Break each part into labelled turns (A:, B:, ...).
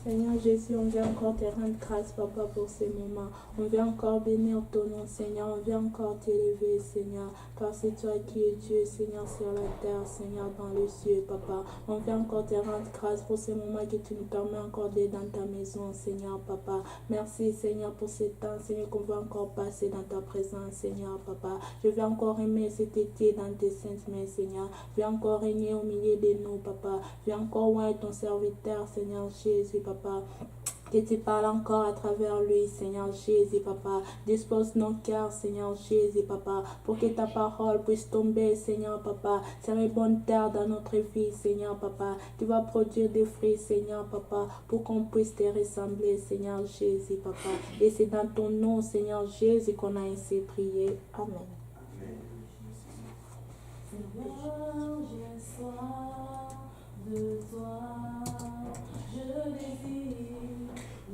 A: Seigneur Jésus, on vient encore te rendre grâce, Papa, pour ces moments. On vient encore bénir ton nom, Seigneur. On vient encore t'élever, Seigneur. Car c'est toi qui es Dieu, Seigneur, sur la terre, Seigneur, dans les cieux, Papa. On vient encore te rendre grâce pour ces moments que tu nous permets encore d'être dans ta maison, Seigneur, Papa. Merci, Seigneur, pour ce temps, Seigneur, qu'on va encore passer dans ta présence, Seigneur, Papa. Je vais encore aimer cet été dans tes saintes mains, Seigneur. Viens encore régner au milieu de nous, Papa. Viens encore voir ton serviteur, Seigneur Jésus, Papa. Que tu parles encore à travers lui, Seigneur Jésus, Papa. Dispose nos cœurs, Seigneur Jésus, Papa, pour que ta parole puisse tomber, Seigneur, Papa. C'est une bonne terre dans notre vie, Seigneur, Papa. Tu vas produire des fruits, Seigneur, Papa, pour qu'on puisse te ressembler, Seigneur Jésus, Papa. Et c'est dans ton nom, Seigneur Jésus, qu'on a ainsi prié. Amen.
B: Seigneur, j'ai soif de toi,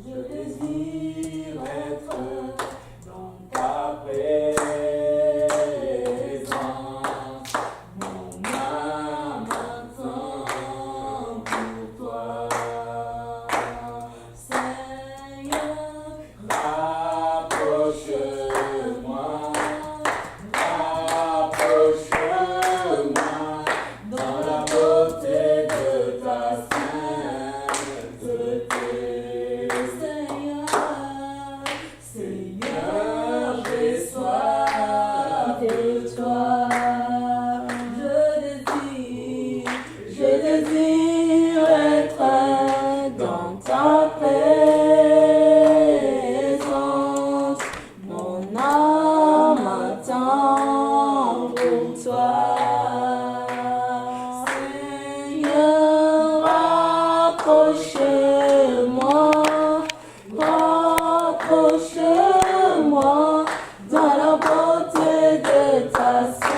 B: je désire être dans ta présence. Mon âme attend pour toi, Seigneur, rapproche-moi. Dans la beauté de ta sainteté, Seigneur, j'ai soif de toi. Je désire être dans ta présence. Mon âme attend pour toi. Seigneur, rapproche-moi dans la beauté de ta sainteté.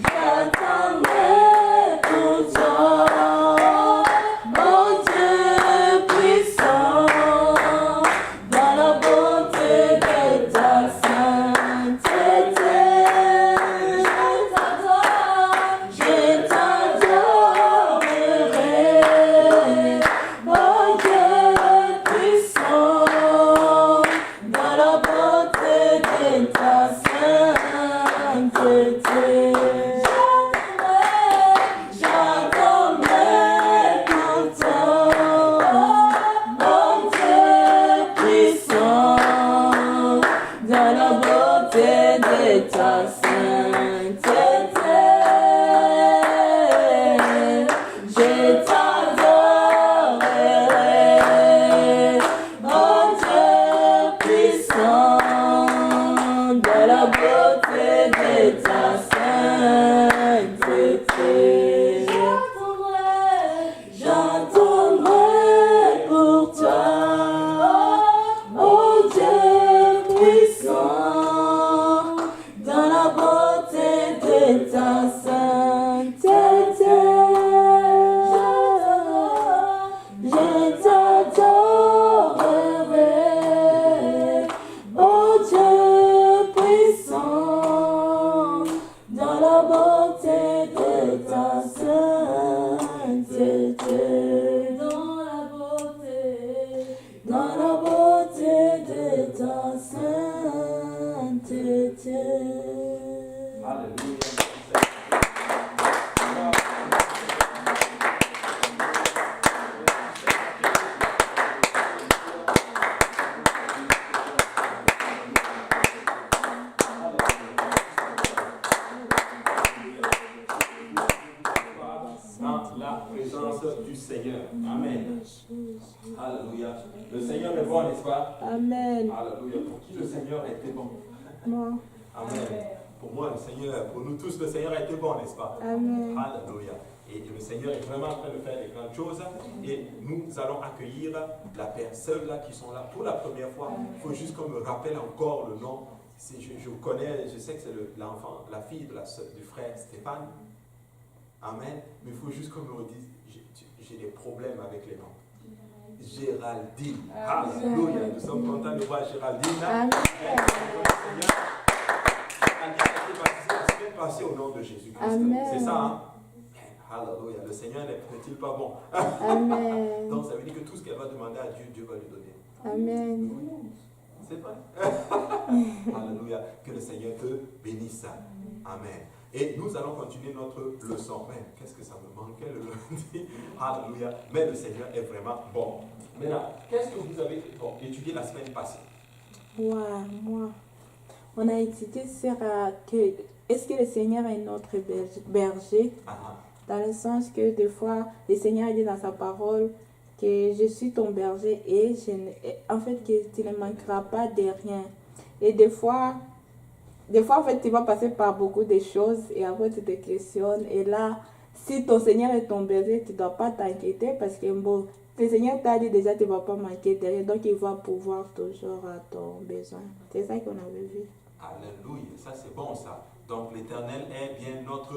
B: J'attendrai pour toi, mon Dieu puissant, dans la beauté de ta sainteté. Je t'adorerai, mon Dieu puissant, dans la beauté de ta sainteté. J'attendrai pour toi, mon Dieu puissant, dans la beauté de ta sainteté. Je t'adorerai, mon Dieu puissant, dans la beauté de ta sainteté. J'attendrai pour toi, mon Dieu puissant, dans la beauté de ta sainteté. Je t'adorerai, mon Dieu puissant, dans la beauté de ta sainteté. Dans la beauté de ta sainteté.
C: Alléluia. Dans la présence du Seigneur. Amen. Alléluia. Le Seigneur est bon, n'est-ce pas?
A: Amen.
C: Alléluia. Pour qui le Seigneur a été bon?
A: Moi.
C: Amen. Pour moi, le Seigneur, pour nous tous, le Seigneur a été bon, n'est-ce pas?
A: Amen.
C: Alléluia. Et le Seigneur est vraiment en train de faire des grandes choses. Et nous allons accueillir la personne là qui sont là pour la première fois. Il faut juste qu'on me rappelle encore le nom. Je connais, je sais que c'est l'enfant, la fille de du frère Stéphane. Amen. Mais il faut juste qu'on me dise, j'ai des problèmes avec les noms. Géraldine. Alléluia. Nous sommes contents de voir Géraldine.
A: Amen.
C: Elle a été baptisée la semaine passée au nom de Jésus-Christ. C'est ça, hein? Alléluia. Le Seigneur n'est-il pas bon?
A: Amen.
C: Donc ça veut dire que tout ce qu'elle va demander à Dieu, Dieu va lui donner.
A: Amen.
C: C'est vrai. Alléluia. Que le Seigneur te bénisse. Amen. Et nous allons continuer notre leçon. Mais qu'est-ce que ça me manquait le lundi? Alléluia. Mais le Seigneur est vraiment bon. Maintenant, qu'est-ce que vous avez étudié la semaine passée?
A: Moi, on a étudié sur est-ce que le Seigneur est notre berger? Dans le sens que des fois, le Seigneur dit dans sa parole que je suis ton berger et en fait que tu ne manqueras pas de rien. Et des fois en fait tu vas passer par beaucoup de choses et après tu te questionnes et là si ton Seigneur est ton berger, tu ne dois pas t'inquiéter parce que bon, le Seigneur t'a dit déjà tu ne vas pas manquer de rien, donc il va pouvoir toujours à ton besoin. C'est ça qu'on avait vu.
C: Alléluia, ça c'est bon ça. Donc l'Éternel est bien notre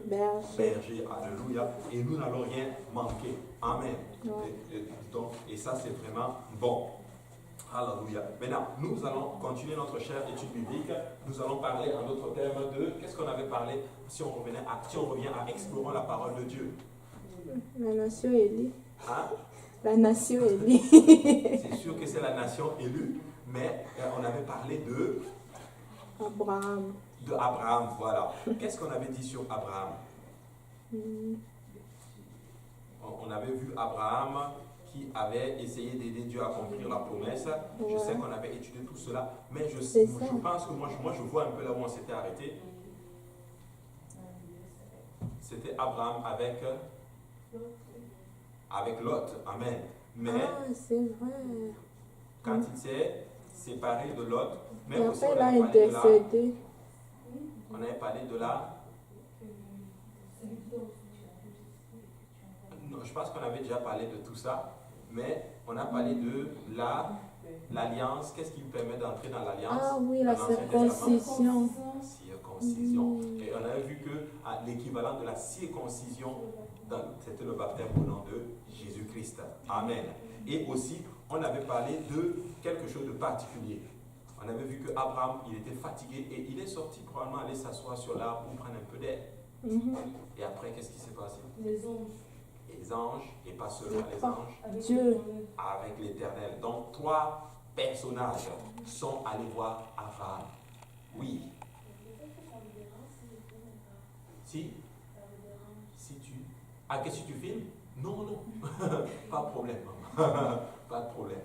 C: berger. Alléluia. Et nous n'allons rien manquer. Amen. Ouais. Et ça c'est vraiment bon. Alléluia. Maintenant, nous allons continuer notre chère étude biblique. Nous allons parler en d'autres termes de qu'est-ce qu'on avait parlé si on revient à explorer la parole de Dieu.
A: La nation élue.
C: Hein?
A: La nation élue.
C: C'est sûr que c'est la nation élue, mais on avait parlé de
A: Abraham.
C: De Abraham, voilà. Qu'est-ce qu'on avait dit sur Abraham? On avait vu Abraham qui avait essayé d'aider Dieu à accomplir la promesse. Ouais. Je sais qu'on avait étudié tout cela, mais je pense que moi je vois un peu là où on s'était arrêté. C'était Abraham avec Lot. Amen. Mais
A: c'est vrai.
C: quand il s'est séparé de Lot, mais aussi
A: on avait intercédé.
C: On avait parlé de la... Non, je pense qu'on avait déjà parlé de tout ça, mais on a parlé de l'alliance. Qu'est-ce qui nous permet d'entrer dans l'alliance?
A: Ah oui, la circoncision.
C: Circoncision. Et on avait vu que l'équivalent de la circoncision, c'était le baptême au nom de Jésus-Christ. Amen. Et aussi, on avait parlé de quelque chose de particulier. On avait vu qu'Abraham, il était fatigué et il est sorti probablement aller s'asseoir sur l'arbre pour prendre un peu d'air. Et après, qu'est-ce qui s'est passé?
B: Les anges.
C: Les anges, et pas seulement les anges,
A: Dieu.
C: Avec l'Éternel. Donc, 3 personnages sont allés voir Abraham. Oui. Si tu... Ah, qu'est-ce que tu filmes? Non, pas de problème. Pas de problème.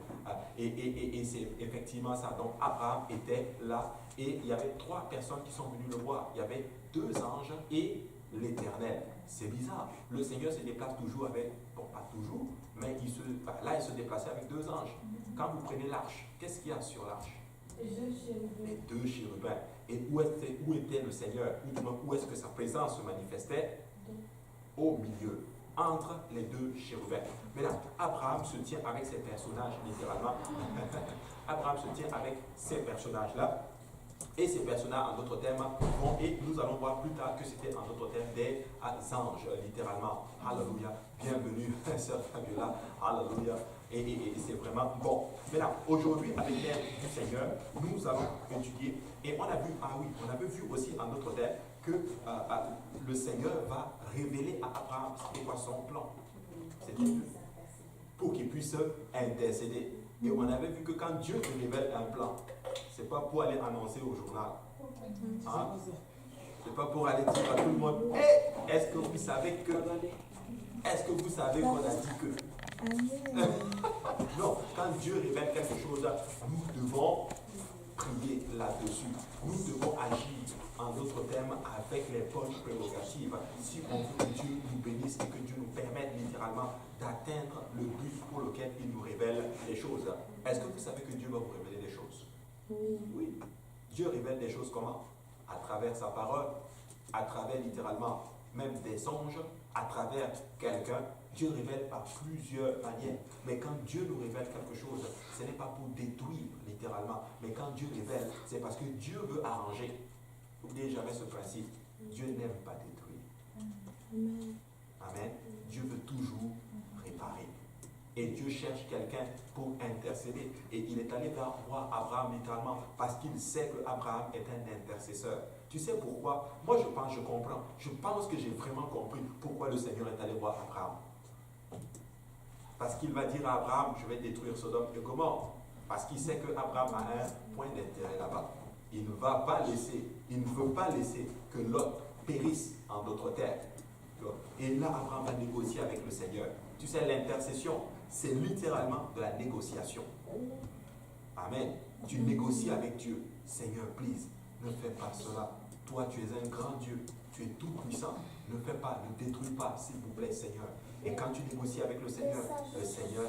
C: Et c'est effectivement ça. Donc Abraham était là et il y avait 3 personnes qui sont venues le voir. Il y avait 2 anges et l'Éternel. C'est bizarre. Le Seigneur se déplace toujours avec, bon pas toujours, mais il se déplaçait avec 2 anges. Quand vous prenez l'arche, qu'est-ce qu'il y a sur l'arche? Les 2 chérubins. Et où était le Seigneur? Où est-ce que sa présence se manifestait? Au milieu. Entre les 2 chérubins. Maintenant, Abraham se tient avec ces personnages, littéralement. Abraham se tient avec ces personnages-là. Et ces personnages, en d'autres termes, et nous allons voir plus tard que c'était, en d'autres termes, des anges, littéralement. Alléluia. Bienvenue, sœur Fabiola. Alléluia. Et c'est vraiment bon. Maintenant, aujourd'hui, avec l'aide du Seigneur, nous allons étudier. Et on avait vu aussi, en d'autres termes, que le Seigneur va révéler à Abraham c'était quoi son plan. C'était pour qu'il puisse intercéder. Et on avait vu que quand Dieu te révèle un plan, c'est pas pour aller annoncer au journal. Hein? C'est pas pour aller dire à tout le monde, hey, est-ce que vous savez qu'on a dit que... Non, quand Dieu révèle quelque chose, nous devons prier là-dessus. Nous devons agir, en d'autres termes, avec les bonnes prérogatives. Si on veut que Dieu nous bénisse et que Dieu nous permette littéralement d'atteindre le but pour lequel il nous révèle les choses. Est-ce que vous savez que Dieu va vous révéler des choses? Oui. Dieu révèle des choses comment? À travers sa parole, à travers littéralement même des anges, à travers quelqu'un. Dieu révèle par plusieurs manières. Mais quand Dieu nous révèle quelque chose, ce n'est pas pour détruire littéralement. Mais quand Dieu révèle, c'est parce que Dieu veut arranger. N'oubliez jamais ce principe. Dieu n'aime pas détruire. Amen. Dieu veut toujours réparer. Et Dieu cherche quelqu'un pour intercéder. Et il est allé voir Abraham littéralement parce qu'il sait que Abraham est un intercesseur Tu sais pourquoi? Moi, je comprends. Je pense que j'ai vraiment compris pourquoi le Seigneur est allé voir Abraham. Parce qu'il va dire à Abraham, je vais détruire Sodome et Gomorrhe. Parce qu'il sait qu'Abraham a un point d'intérêt là-bas. Il ne veut pas laisser que Lot périsse en d'autres terres. Et là, Abraham va négocier avec le Seigneur. Tu sais, l'intercession, c'est littéralement de la négociation. Amen. Tu négocies avec Dieu. Seigneur, please, ne fais pas cela. Toi, tu es un grand Dieu. Tu es tout puissant. Ne fais pas, ne détruis pas, s'il vous plaît, Seigneur. Et quand tu négocies avec le Seigneur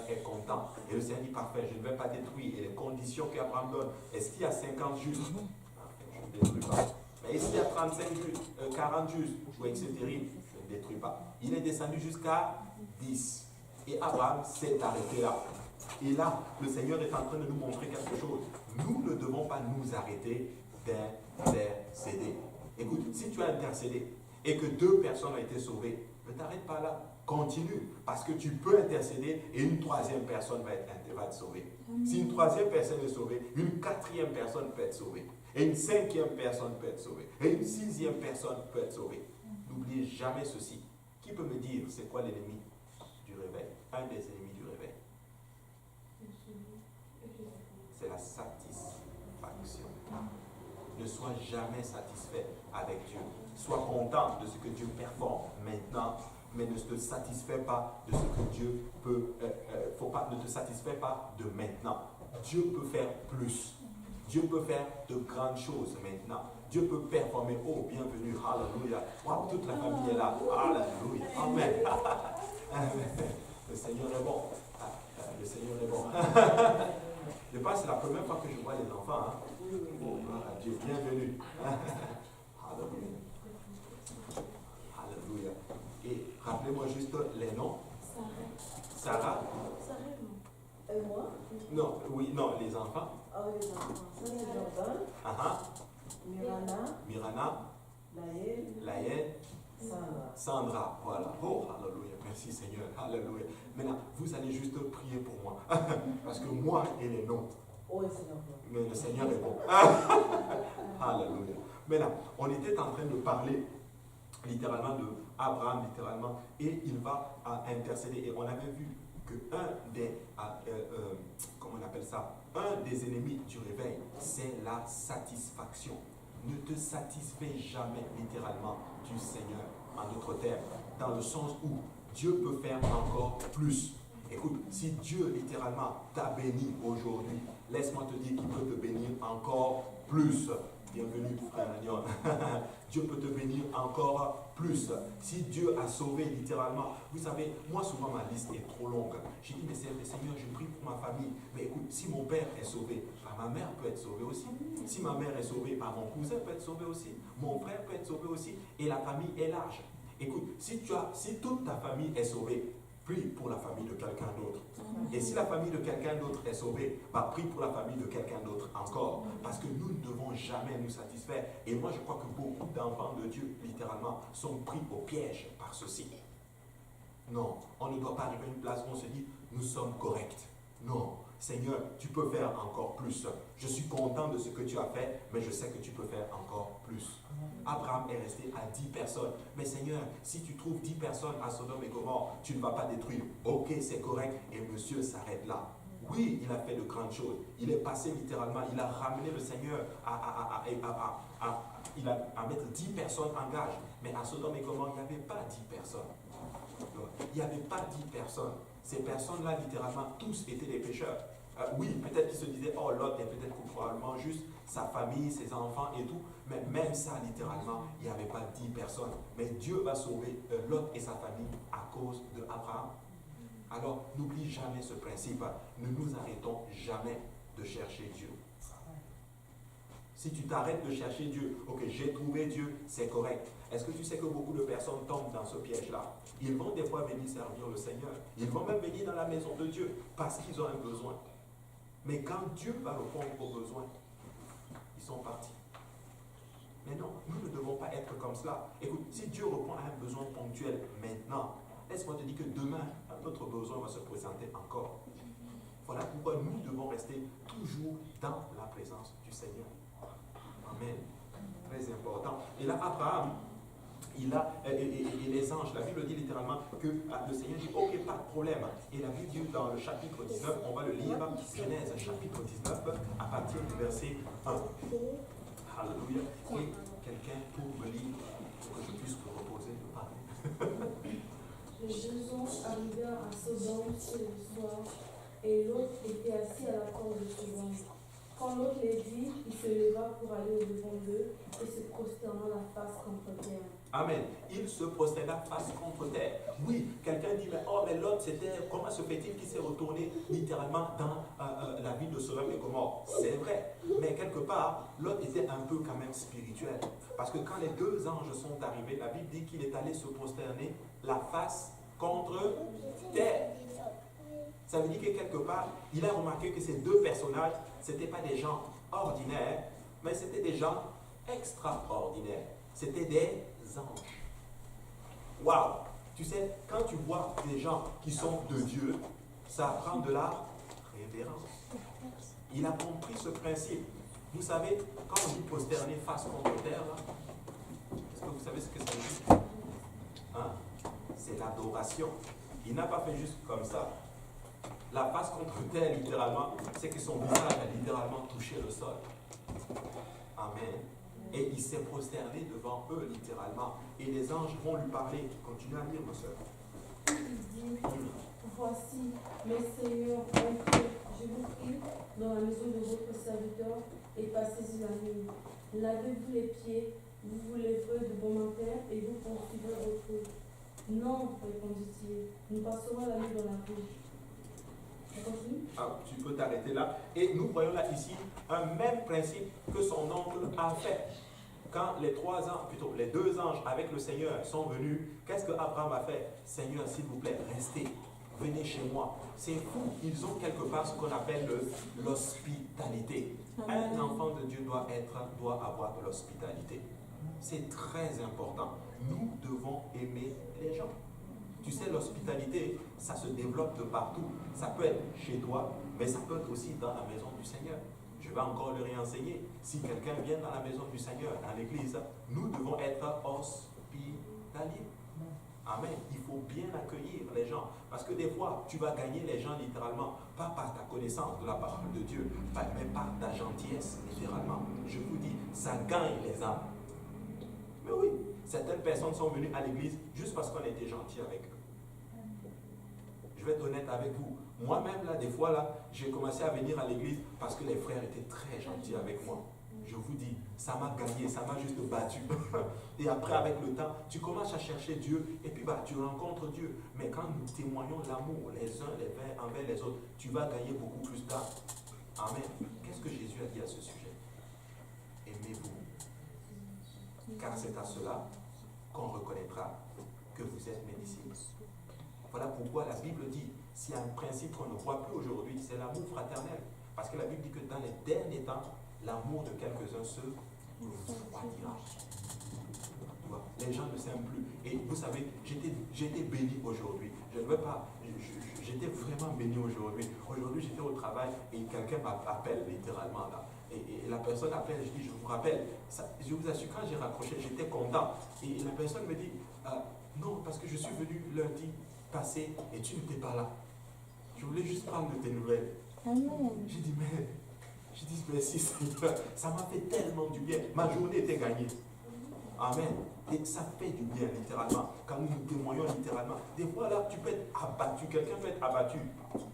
C: est content. Et le Seigneur dit, parfait, je ne vais pas détruire. Et les conditions qu'Abraham donne, est-ce qu'il y a 50 justes? Je ne détruis pas. Mais est-ce qu'il y a 35 justes, 40 justes? Oui, c'est terrible. Je ne détruis pas. Il est descendu jusqu'à 10. Et Abraham s'est arrêté là. Et là, le Seigneur est en train de nous montrer quelque chose. Nous ne devons pas nous arrêter d'intercéder. Écoute, si tu as intercédé et que 2 personnes ont été sauvées, ne t'arrête pas là. Continue, parce que tu peux intercéder et une 3e personne va être sauvée. Si une 3e personne est sauvée, une 4e personne peut être sauvée. Et une 5e personne peut être sauvée. Et une 6e personne peut être sauvée. N'oubliez jamais ceci. Qui peut me dire c'est quoi l'ennemi du réveil? Un des ennemis du réveil. C'est la satisfaction. Ne sois jamais satisfait avec Dieu. Sois content de ce que Dieu performe maintenant, mais ne te satisfais pas de ce que Dieu peut. Ne te satisfais pas de maintenant. Dieu peut faire plus. Dieu peut faire de grandes choses maintenant. Dieu peut performer. Oh, bienvenue. Alléluia. Wow, toute la famille est là. Alléluia. Amen. Le Seigneur est bon. Le Seigneur est bon. Je pense que c'est la première fois que je vois les enfants. Hein. Oh, gloire à Dieu. Bienvenue. Alléluia. Alléluia. Et rappelez-moi juste les noms. Sarah.
B: Moi?
C: Non, oui, non, les enfants.
B: Oh, les enfants. Ça, c'est Jordan.
C: Mirana. Laël. Sandra. Voilà. Oh, alléluia. Merci Seigneur. Alléluia. Maintenant, vous allez juste prier pour moi. Parce que moi et les noms.
B: Oui, Seigneur.
C: Mais le Seigneur est bon. Alléluia. Maintenant, on était en train de parler littéralement de Abraham, littéralement, et il va intercéder. Et on avait vu que comment on appelle ça? Un des ennemis du réveil, c'est la satisfaction. Ne te satisfais jamais littéralement du Seigneur, en d'autres termes, dans le sens où Dieu peut faire encore plus. Écoute, si Dieu littéralement t'a béni aujourd'hui, laisse-moi te dire qu'il peut te bénir encore plus. Bienvenue, frère Agnon. Dieu peut te bénir encore plus. Si Dieu a sauvé littéralement, vous savez, moi souvent ma liste est trop longue. J'ai dit, mais Seigneur, je prie pour ma famille. Mais écoute, si mon père est sauvé, ma mère peut être sauvée aussi. Si ma mère est sauvée, mon cousin peut être sauvé aussi. Mon frère peut être sauvé aussi. Et la famille est large. Écoute, si toute ta famille est sauvée, prie pour la famille de quelqu'un d'autre. Et si la famille de quelqu'un d'autre est sauvée, prie pour la famille de quelqu'un d'autre encore. Parce que nous ne devons jamais nous satisfaire. Et moi, je crois que beaucoup d'enfants de Dieu, littéralement, sont pris au piège par ceci. Non, on ne doit pas arriver à une place où on se dit, nous sommes corrects. Non, Seigneur, tu peux faire encore plus. Je suis content de ce que tu as fait, mais je sais que tu peux faire encore plus. Abraham est resté à 10 personnes. Mais Seigneur, si tu trouves 10 personnes à Sodome et Gomorrhe, tu ne vas pas détruire. Ok, c'est correct. Et monsieur s'arrête là. Oui, il a fait de grandes choses. Il est passé littéralement, il a ramené le Seigneur à mettre 10 personnes en gage. Mais à Sodome et Gomorrhe, il n'y avait pas 10 personnes. Il n'y avait pas 10 personnes. Ces personnes-là, littéralement, tous étaient des pécheurs. Oui, peut-être qu'ils se disaient, oh, Lot est peut-être probablement juste sa famille, ses enfants et tout. Mais même ça, littéralement, il n'y avait pas 10 personnes. Mais Dieu va sauver Lot et sa famille à cause d'Abraham. Alors, n'oublie jamais ce principe. Ne nous arrêtons jamais de chercher Dieu. Si tu t'arrêtes de chercher Dieu, ok, j'ai trouvé Dieu, c'est correct. Est-ce que tu sais que beaucoup de personnes tombent dans ce piège-là? Ils vont des fois venir servir le Seigneur. Ils vont même venir dans la maison de Dieu parce qu'ils ont un besoin. Mais quand Dieu va répondre aux besoins, ils sont partis. Mais non, nous ne devons pas être comme cela. Écoute, si Dieu répond à un besoin ponctuel maintenant, laisse-moi te dire que demain, un autre besoin va se présenter encore. Voilà pourquoi nous devons rester toujours dans la présence du Seigneur. Amen. très important. Et là, Abraham, et les anges, la Bible dit littéralement que le Seigneur dit, ok, pas de problème. Et la Bible dit dans le chapitre 19, on va le lire, Genèse chapitre 19, à partir du verset 1. Alléluia. Et quelqu'un pour me lire, pour que je puisse me reposer de parler.
B: Les deux anges arrivèrent à Sodome le soir, et l'autre était assis à la porte de Sodome. Quand l'autre les vit, il se leva pour aller au-devant d'eux et se prosterna la face contre terre.
C: Amen. Il se prosterna face contre terre. Oui, quelqu'un dit, mais l'autre, comment se fait-il qu'il s'est retourné littéralement dans la ville de Sodome et Gomorrhe? C'est vrai. Mais quelque part, l'autre était un peu quand même spirituel. Parce que quand les deux anges sont arrivés, la Bible dit qu'il est allé se prosterner la face contre terre. Ça veut dire que quelque part, il a remarqué que ces deux personnages, ce n'étaient pas des gens ordinaires, mais c'était des gens extraordinaires. C'était des anges. Waouh! Tu sais, quand tu vois des gens qui sont de Dieu, ça prend de la révérence. Il a compris ce principe. Vous savez, quand on dit prosterner face contre terre, est-ce que vous savez ce que ça veut dire? Hein? C'est l'adoration. Il n'a pas fait juste comme ça. La face contre terre, littéralement, c'est que son visage a littéralement touché le sol. Amen. Et il s'est prosterné devant eux, littéralement. Et les anges vont lui parler. Continue à lire, ma soeur.
B: Il dit, voici, mes seigneurs, entrez, je vous prie, dans la maison de votre serviteur, et passez-y la nuit. Lavez-vous les pieds, vous vous lèverez de bon matin, et vous poursuivrez votre route. Non, répondit-il, nous passerons la nuit dans la rue.
C: Tu peux t'arrêter là. Et nous voyons là ici un même principe que son oncle a fait. Quand les deux anges avec le Seigneur sont venus, qu'est-ce que Abraham a fait? Seigneur, s'il vous plaît, restez, venez chez moi. C'est fou, ils ont quelque part ce qu'on appelle l'hospitalité. Un enfant de Dieu doit avoir de l'hospitalité. C'est très important. Nous devons aimer les gens. Tu sais, l'hospitalité, ça se développe de partout. Ça peut être chez toi, mais ça peut être aussi dans la maison du Seigneur. Je vais encore le réenseigner. Si quelqu'un vient dans la maison du Seigneur, dans l'église, nous devons être hospitaliers. Amen. Il faut bien accueillir les gens. Parce que des fois, tu vas gagner les gens littéralement, pas par ta connaissance de la parole de Dieu, mais par ta gentillesse, littéralement. Je vous dis, ça gagne les âmes. Mais oui, certaines personnes sont venues à l'église juste parce qu'on était gentil avec eux. Je vais être honnête avec vous. Moi-même, là, des fois, là, j'ai commencé à venir à l'église parce que les frères étaient très gentils avec moi. Je vous dis, ça m'a gagné, ça m'a juste battu. Et après, avec le temps, tu commences à chercher Dieu et puis tu rencontres Dieu. Mais quand nous témoignons l'amour les uns envers les autres, tu vas gagner beaucoup plus d'âmes. Amen. Qu'est-ce que Jésus a dit à ce sujet? Aimez-vous. Car c'est à cela qu'on reconnaîtra que vous êtes mes disciples. Voilà pourquoi la Bible dit, s'il y a un principe qu'on ne voit plus aujourd'hui, c'est l'amour fraternel. Parce que la Bible dit que dans les derniers temps, l'amour de quelques-uns se refroidira. Les gens ne s'aiment plus. Et vous savez, j'étais béni aujourd'hui. Je ne veux pas, j'étais vraiment béni aujourd'hui. Aujourd'hui, j'étais au travail et quelqu'un m'appelle littéralement là. Et la personne appelle, je dis, je vous rappelle. Ça, je vous assure, quand j'ai raccroché, j'étais content. Et la personne me dit, non, parce que je suis venu lundi passé et tu n'étais pas là. Je voulais juste prendre de tes nouvelles.
A: Amen.
C: J'ai dit, merci Seigneur, ça m'a fait tellement du bien. Ma journée était gagnée. Amen. Et ça fait du bien, littéralement. Quand nous témoignons littéralement, des fois là, tu peux être abattu, quelqu'un peut être abattu.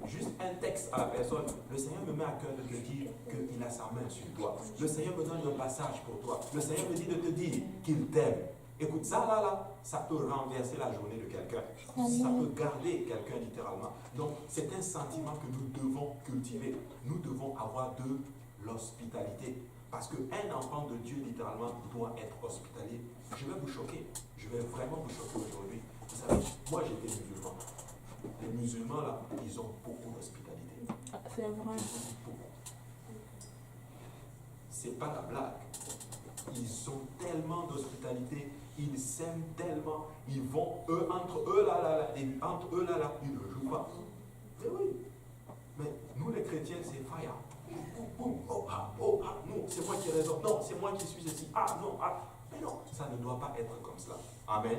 C: Juste un texte à la personne, le Seigneur me met à cœur de te dire qu'il a sa main sur toi. Le Seigneur me donne un passage pour toi. Le Seigneur me dit de te dire qu'il t'aime. Écoute, ça ça peut renverser la journée de quelqu'un. Ça peut garder quelqu'un littéralement. Donc, c'est un sentiment que nous devons cultiver. Nous devons avoir de l'hospitalité. Parce qu'un enfant de Dieu, littéralement, doit être hospitalier. Je vais vous choquer. Je vais vraiment vous choquer aujourd'hui. Vous savez, moi j'étais musulman. Les musulmans, là, ils ont beaucoup d'hospitalité.
A: C'est vrai.
C: C'est pas la blague. Ils ont tellement d'hospitalité, ils s'aiment tellement, ils vont, entre eux là, ils ne jouent pas. Mais oui. Mais nous les chrétiens, c'est fire. Oh, non, c'est moi qui ai raison. Non, c'est moi qui suis ici. Ah, non, ah. Mais non, ça ne doit pas être comme cela. Amen.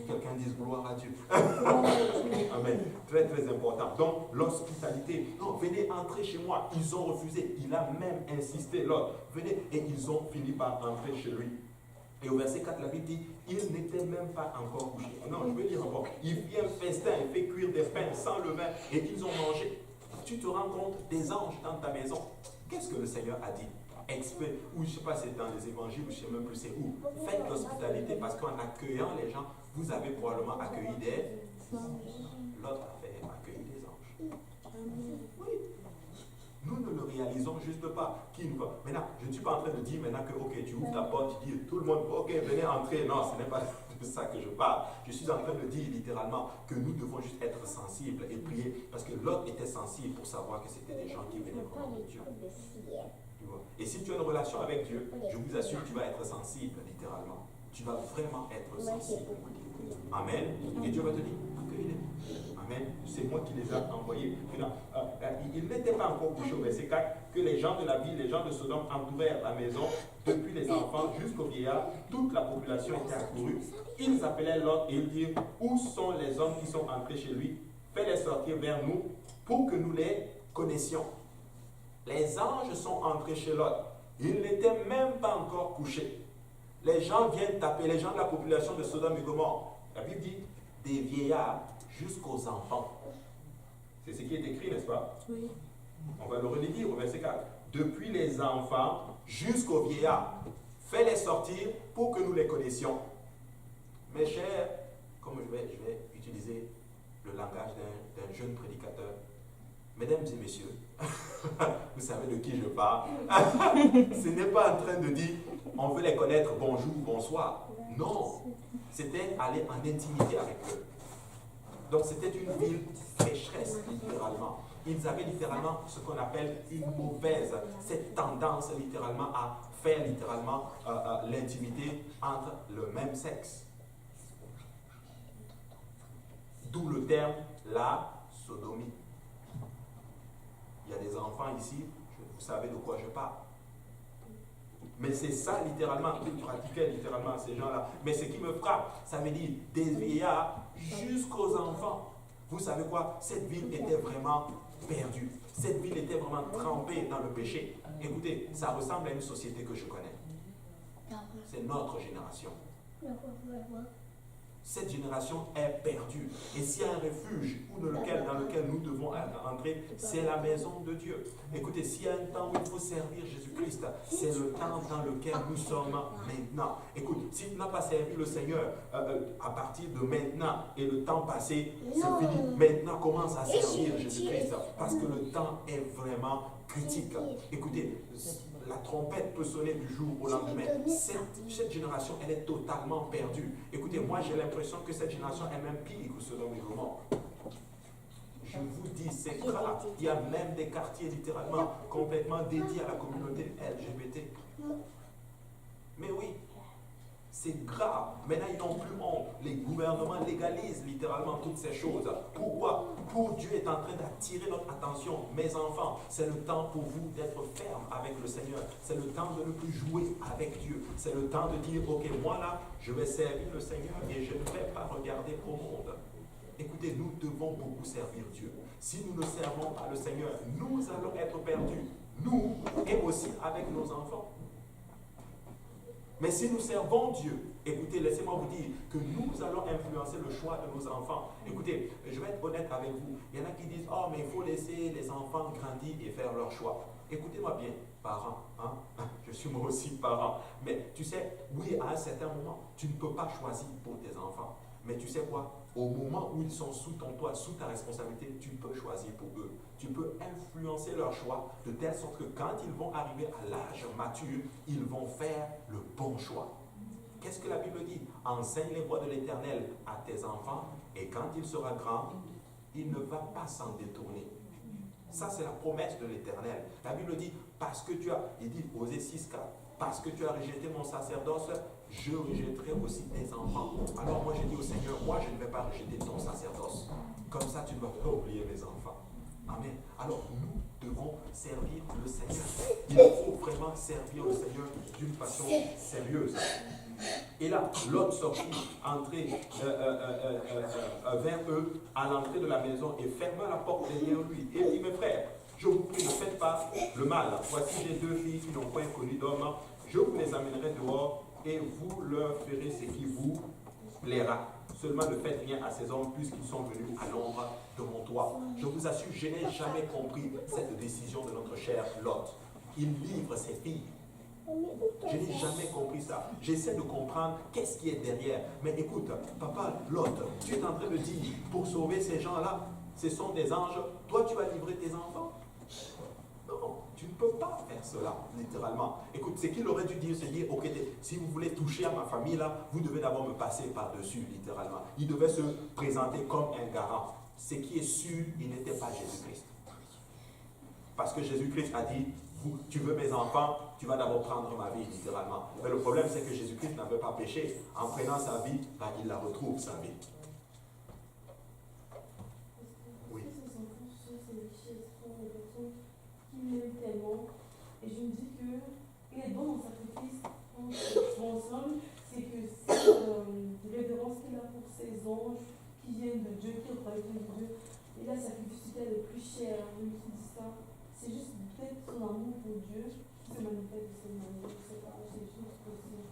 C: Quelqu'un dise gloire à Dieu. Amen. Très, très important. Donc, l'hospitalité. Non, venez entrer chez moi. Ils ont refusé. Il a même insisté. L'autre, venez. Et ils ont fini par entrer chez lui. Et au verset 4, la Bible dit, il n'était même pas encore couché. Non, je vais dire encore. Il fit un festin, il fait cuire des pains sans levain et ils ont mangé. Tu te rends compte des anges dans ta maison. Qu'est-ce que le Seigneur a dit? Ou je ne sais pas si c'est dans les évangiles, ou je ne sais même plus c'est où. Faites l'hospitalité parce qu'en accueillant les gens, vous avez probablement accueilli des... L'autre a fait accueillir des anges. Oui. Nous ne le réalisons juste pas. Maintenant, je ne suis pas en train de dire maintenant que, ok, tu ouvres ta porte, tu dis tout le monde, ok, venez entrer. Non, ce n'est pas de ça que je parle. Je suis en train de dire littéralement que nous devons juste être sensibles et prier parce que l'autre était sensible pour savoir que c'était des gens qui venaient vraiment de Dieu. Et si tu as une relation avec Dieu, je vous assure que tu vas être sensible, littéralement. Tu vas vraiment être sensible. Amen. Et Dieu va te dire, accueille-les. Amen. C'est moi qui les ai envoyés. Il n'était pas encore couché au verset 4 que les gens de la ville, les gens de Sodome entourèrent la maison, depuis les enfants jusqu'aux vieillards. Toute la population était accourue. Ils appelaient Lot et ils dirent, où sont les hommes qui sont entrés chez lui? Fais-les sortir vers nous pour que nous les connaissions. Les anges sont entrés chez Lot. Il n'était même pas encore couché. Les gens viennent taper, les gens de la population de Sodome et Gomorrhe. La Bible dit, des vieillards jusqu'aux enfants. C'est ce qui est écrit, n'est-ce pas?
A: Oui.
C: On va le relire au verset 4. Depuis les enfants jusqu'aux vieillards, fais-les sortir pour que nous les connaissions. Mes chers, comme je vais utiliser le langage d'un jeune prédicateur, mesdames et messieurs, vous savez de qui je parle. Ce n'est pas en train de dire on veut les connaître, bonjour, bonsoir. Non, c'était aller en intimité avec eux. Donc c'était une ville pécheresse, littéralement. Ils avaient littéralement ce qu'on appelle une mauvaise, cette tendance littéralement à faire littéralement l'intimité entre le même sexe. D'où le terme la sodomie. Il y a des enfants ici, vous savez de quoi je parle. Mais c'est ça littéralement qu'ils pratiquaient littéralement ces gens-là. Mais ce qui me frappe, ça veut dire des vieillards jusqu'aux enfants. Vous savez quoi? Cette ville était vraiment perdue. Cette ville était vraiment trempée dans le péché. Écoutez, ça ressemble à une société que je connais. C'est notre génération. Cette génération est perdue. Et s'il y a un refuge dans lequel nous devons entrer, c'est la maison de Dieu. Écoutez, s'il y a un temps où il faut servir Jésus-Christ, c'est le temps dans lequel nous sommes maintenant. Écoute, si tu n'as pas servi le Seigneur à partir de maintenant et le temps passé, c'est fini. Maintenant, commence à servir Jésus-Christ parce que le temps est vraiment critique. Écoutez, la trompette peut sonner du jour au lendemain. Cette génération, elle est totalement perdue. Écoutez, moi j'ai l'impression que cette génération est même pire que Sodome et Gomorrhe. Je vous dis, c'est grave. Il y a même des quartiers littéralement complètement dédiés à la communauté LGBT. Mais oui, c'est grave. Maintenant, ils n'ont plus honte. Les gouvernements légalisent littéralement toutes ces choses. Pourquoi? Pour Dieu est en train d'attirer notre attention. Mes enfants, c'est le temps pour vous d'être ferme avec le Seigneur. C'est le temps de ne plus jouer avec Dieu. C'est le temps de dire, ok, moi là, je vais servir le Seigneur et je ne vais pas regarder au monde. Écoutez, nous devons beaucoup servir Dieu. Si nous ne servons pas le Seigneur, nous allons être perdus. Nous et aussi avec nos enfants. Mais si nous servons Dieu, écoutez, laissez-moi vous dire que nous allons influencer le choix de nos enfants. Écoutez, je vais être honnête avec vous. Il y en a qui disent, oh, mais il faut laisser les enfants grandir et faire leur choix. Écoutez-moi bien, parents, hein? Je suis moi aussi parent. Mais tu sais, oui, à un certain moment, tu ne peux pas choisir pour tes enfants. Mais tu sais quoi? Au moment où ils sont sous ton toit, sous ta responsabilité, tu peux choisir pour eux. Tu peux influencer leur choix de telle sorte que quand ils vont arriver à l'âge mature, ils vont faire le bon choix. Qu'est-ce que la Bible dit? Enseigne les voies de l'Éternel à tes enfants et quand il sera grand, il ne va pas s'en détourner. Ça, c'est la promesse de l'Éternel. La Bible dit, parce que tu as, il dit, Osée 6,4, parce que tu as rejeté mon sacerdoce, je rejetterai aussi tes enfants. Alors moi, j'ai dit au Seigneur, moi, je ne vais pas rejeter ton sacerdoce. Comme ça, tu ne vas pas oublier mes enfants. Amen. Alors nous devons servir le Seigneur. Il faut vraiment servir le Seigneur d'une façon sérieuse. Et là, Lot sortit, entré vers eux, à l'entrée de la maison et ferma la porte derrière lui. Et dit, mes frères, je vous prie, ne faites pas le mal. Voici, j'ai 2 filles qui n'ont point connu d'homme. Je vous les amènerai dehors et vous leur ferez ce qui vous plaira. Seulement ne faites rien à ces hommes puisqu'ils sont venus à l'ombre de mon toit. Je vous assure, je n'ai jamais compris cette décision de notre cher Lot. Il livre ses filles. Je n'ai jamais compris ça. J'essaie de comprendre qu'est-ce qui est derrière. Mais écoute, papa Lot, tu es en train de dire, pour sauver ces gens-là, ce sont des anges, toi tu vas livrer tes enfants? Non, tu ne peux pas faire cela, littéralement. Écoute, ce qu'il aurait dû dire, c'est dire, ok, si vous voulez toucher à ma famille, là, vous devez d'abord me passer par-dessus, littéralement. Il devait se présenter comme un garant. Ce qui est sûr, il n'était pas Jésus-Christ. Parce que Jésus-Christ a dit, tu veux mes enfants, tu vas d'abord prendre ma vie, littéralement. Mais le problème, c'est que Jésus-Christ n'avait pas péché. En prenant sa vie, ben, il la retrouve, sa vie. Oui.
B: Qui m'aime tellement. Et je me dis que les dons en sacrifice, en somme, c'est que cette révérence qu'il a pour ses anges, qui viennent de Dieu, qui reprennent de Dieu, il a sacrifié le plus cher. Lui qui dit ça, c'est juste peut-être son amour pour Dieu qui se manifeste de cette manière. Je sais pas, c'est juste possible.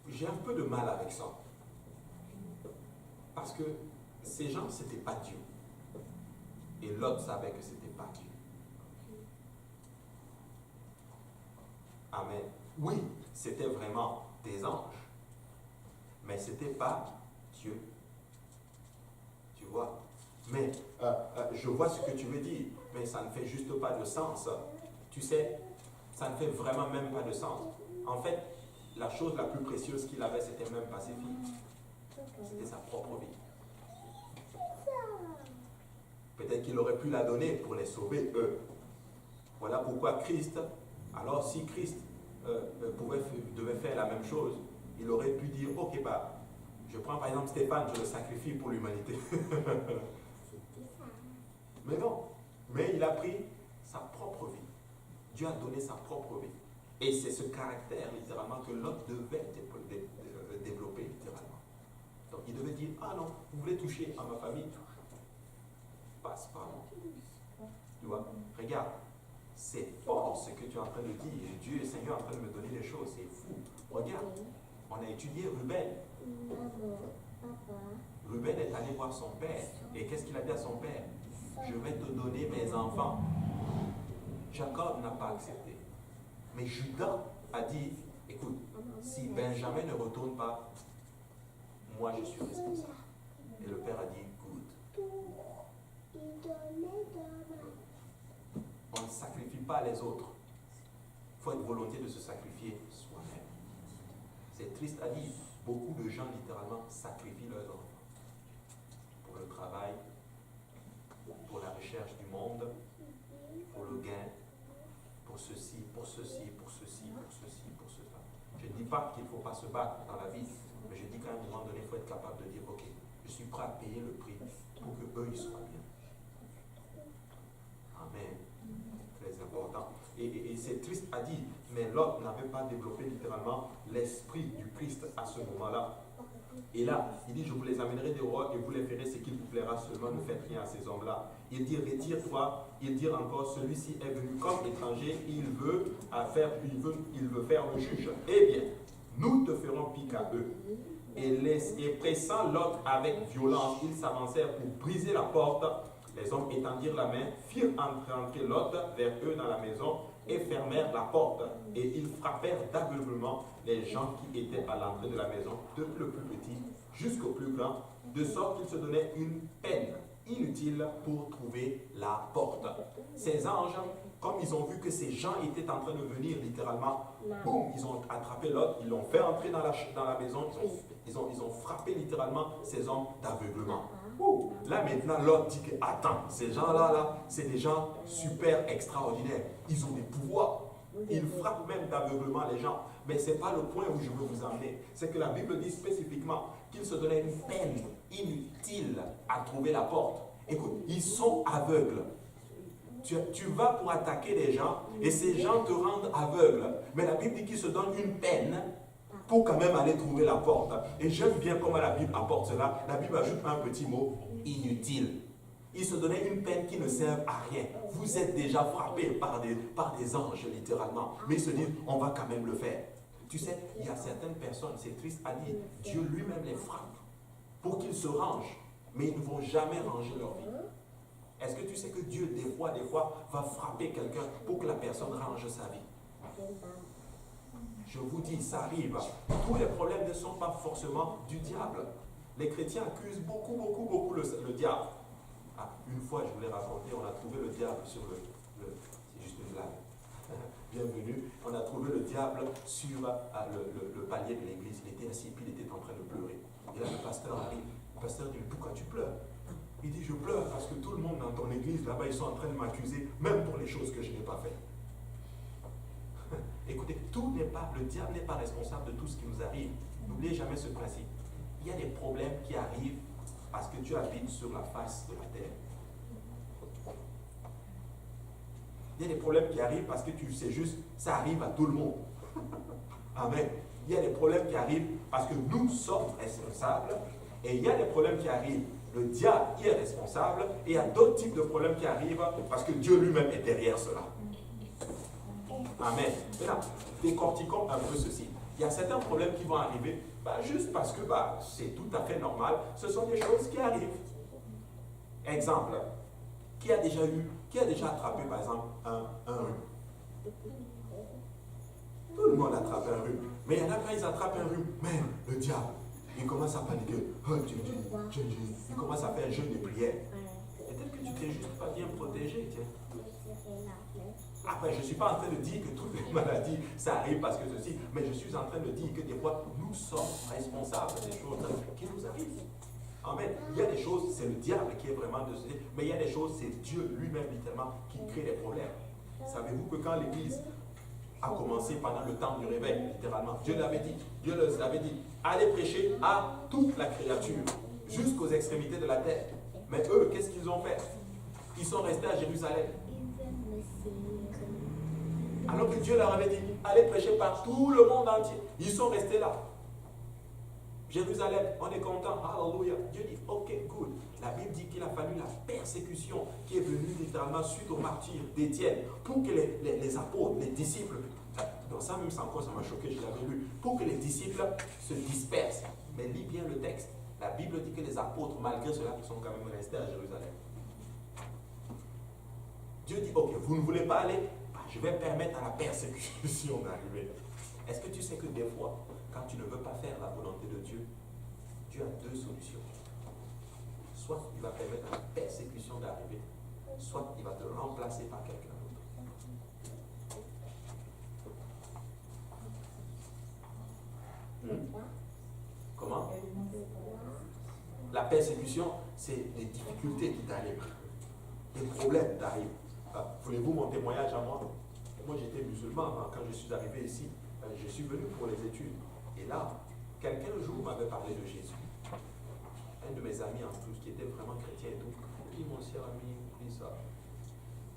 C: J'ai un peu de mal avec ça. Parce que ces gens, ce n'était pas Dieu. Et Lot savait que ce n'était pas Dieu. Amen. Oui, c'était vraiment des anges. Mais ce n'était pas Dieu. Tu vois? Mais je vois ce que tu veux dire. Mais ça ne fait juste pas de sens. Tu sais, ça ne fait vraiment même pas de sens. En fait, la chose la plus précieuse qu'il avait, c'était même pas ses filles. C'était sa propre vie. Peut-être qu'il aurait pu la donner pour les sauver, eux. Voilà pourquoi Christ, alors si Christ devait faire la même chose, il aurait pu dire, ok, bah, je prends par exemple Stéphane, je le sacrifie pour l'humanité. Mais non. Mais il a pris sa propre vie. Dieu a donné sa propre vie. Et c'est ce caractère, littéralement, que l'autre devait développer, littéralement. Donc, il devait dire, ah non, vous voulez toucher à ma famille? Passe par moi. Tu vois? Regarde, c'est fort ce que tu es en train de dire. Dieu, le Seigneur, est en train de me donner des choses. C'est fou. Regarde, on a étudié Ruben. Ruben est allé voir son père. Et qu'est-ce qu'il a dit à son père? Je vais te donner mes enfants. Jacob n'a pas accepté. Mais Judas a dit, écoute, si Benjamin ne retourne pas, moi je suis responsable. Et le père a dit, good. On ne sacrifie pas les autres. Il faut être volonté de se sacrifier soi-même. C'est triste à dire. Beaucoup de gens littéralement sacrifient leurs enfants. Pour le travail, pour la recherche du monde, pour le gain, pour ceci, pour ceci, pour ceci, pour ceci, pour cela. Je ne dis pas qu'il ne faut pas se battre dans la vie, mais je dis qu'à un moment donné, il faut être capable de dire, ok, je suis prêt à payer le prix pour que eux ils soient bien. Amen. Très important. Et c'est triste à dire, mais Lot n'avait pas développé littéralement l'esprit du Christ à ce moment-là. Et là, il dit, je vous les amènerai dehors et vous les verrez ce qu'il vous plaira, seulement ne faites rien à ces hommes-là. Il dit, retire-toi. Il dit encore, celui-ci est venu comme étranger, il veut faire le juge. Eh bien, nous te ferons pique à eux. Et pressant Lot avec violence, ils s'avancèrent pour briser la porte. Les hommes étendirent la main, firent entrer Lot vers eux dans la maison et fermèrent la porte. Et ils frappèrent d'aveuglement les gens qui étaient à l'entrée de la maison, depuis le plus petit jusqu'au plus grand, de sorte qu'ils se donnaient une peine inutile pour trouver la porte. Ces anges, comme ils ont vu que ces gens étaient en train de venir littéralement, boum, ils ont attrapé Lot, ils l'ont fait entrer dans la maison, ils ont frappé littéralement ces hommes d'aveuglement. Là maintenant, Lot dit que, attends, ces gens-là, c'est des gens super extraordinaires. Ils ont des pouvoirs. Ils frappent même d'aveuglement les gens. Mais ce n'est pas le point où je veux vous emmener. C'est que la Bible dit spécifiquement qu'ils se donnaient une peine inutile à trouver la porte. Écoute, ils sont aveugles. Tu vas pour attaquer les gens et ces gens te rendent aveugle. Mais la Bible dit qu'ils se donnent une peine pour quand même aller trouver la porte. Et j'aime bien comment la Bible apporte cela. La Bible ajoute un petit mot, inutile. Ils se donnaient une peine qui ne sert à rien. Vous êtes déjà frappés par des anges, littéralement. Mais ils se disent, on va quand même le faire. Tu sais, il y a certaines personnes, c'est triste à dire, Dieu lui-même les frappe pour qu'ils se rangent. Mais ils ne vont jamais ranger leur vie. Est-ce que tu sais que Dieu, des fois, va frapper quelqu'un pour que la personne range sa vie? Je vous dis, ça arrive. Tous les problèmes ne sont pas forcément du diable. Les chrétiens accusent beaucoup le diable. Ah, une fois, je voulais raconter, on a trouvé le diable sur c'est juste une blague. Bienvenue. On a trouvé le diable sur le palier de l'église. Il était assis, puis il était en train de pleurer. Et là, le pasteur arrive. Le pasteur dit, pourquoi tu pleures? Il dit, je pleure parce que tout le monde dans ton église, là-bas, ils sont en train de m'accuser, même pour les choses que je n'ai pas faites. Écoutez, le diable n'est pas responsable de tout ce qui nous arrive. N'oubliez jamais ce principe. Il y a des problèmes qui arrivent parce que tu habites sur la face de la terre. Il y a des problèmes qui arrivent parce que tu sais juste, ça arrive à tout le monde. Amen. Il y a des problèmes qui arrivent parce que nous sommes responsables. Et il y a des problèmes qui arrivent. Le diable y est responsable. Et il y a d'autres types de problèmes qui arrivent parce que Dieu lui-même est derrière cela. Amen. Maintenant, décortiquons un peu ceci. Il y a certains problèmes qui vont arriver juste parce que c'est tout à fait normal. Ce sont des choses qui arrivent. Exemple, qui a déjà attrapé par exemple un rhume? Tout le monde attrape un rhume. Mais il y en a quand ils attrapent un rhume, même le diable, il commence à paniquer. Oh, il commence à faire un jeûne de prière. Peut-être que tu t'es juste pas bien protégé, tiens. Après, je ne suis pas en train de dire que toutes les maladies, ça arrive parce que ceci, mais je suis en train de dire que des fois, nous sommes responsables des choses qui nous arrivent. Amen. Il y a des choses, c'est le diable qui est vraiment de ceci, mais il y a des choses, c'est Dieu lui-même, littéralement, qui crée des problèmes. Savez-vous que quand l'Église a commencé pendant le temps du réveil, littéralement, Dieu leur avait dit, allez prêcher à toute la créature, jusqu'aux extrémités de la terre. Mais eux, qu'est-ce qu'ils ont fait? Ils sont restés à Jérusalem. Alors que Dieu leur avait dit, allez prêcher par tout le monde entier. Ils sont restés là. Jérusalem, on est content, alléluia. Dieu dit, ok, good. La Bible dit qu'il a fallu la persécution qui est venue littéralement suite au martyre d'Étienne pour que les apôtres, les disciples, dans ça même sans quoi ça m'a choqué, je l'avais lu, pour que les disciples se dispersent. Mais lis bien le texte. La Bible dit que les apôtres, malgré cela, ils sont quand même restés à Jérusalem. Dieu dit, ok, vous ne voulez pas aller? Je vais permettre à la persécution d'arriver. Est-ce que tu sais que des fois, quand tu ne veux pas faire la volonté de Dieu, Dieu a deux solutions. Soit il va permettre à la persécution d'arriver, soit il va te remplacer par quelqu'un d'autre. Comment? La persécution, c'est des difficultés qui t'arrivent. Des problèmes t'arrivent. Voulez-vous mon témoignage à moi? Moi, j'étais musulman quand je suis arrivé ici. Je suis venu pour les études. Et là, quelqu'un un jour m'avait parlé de Jésus. Un de mes amis en plus, qui était vraiment chrétien et tout. Il dit, mon cher ami, oublie ça.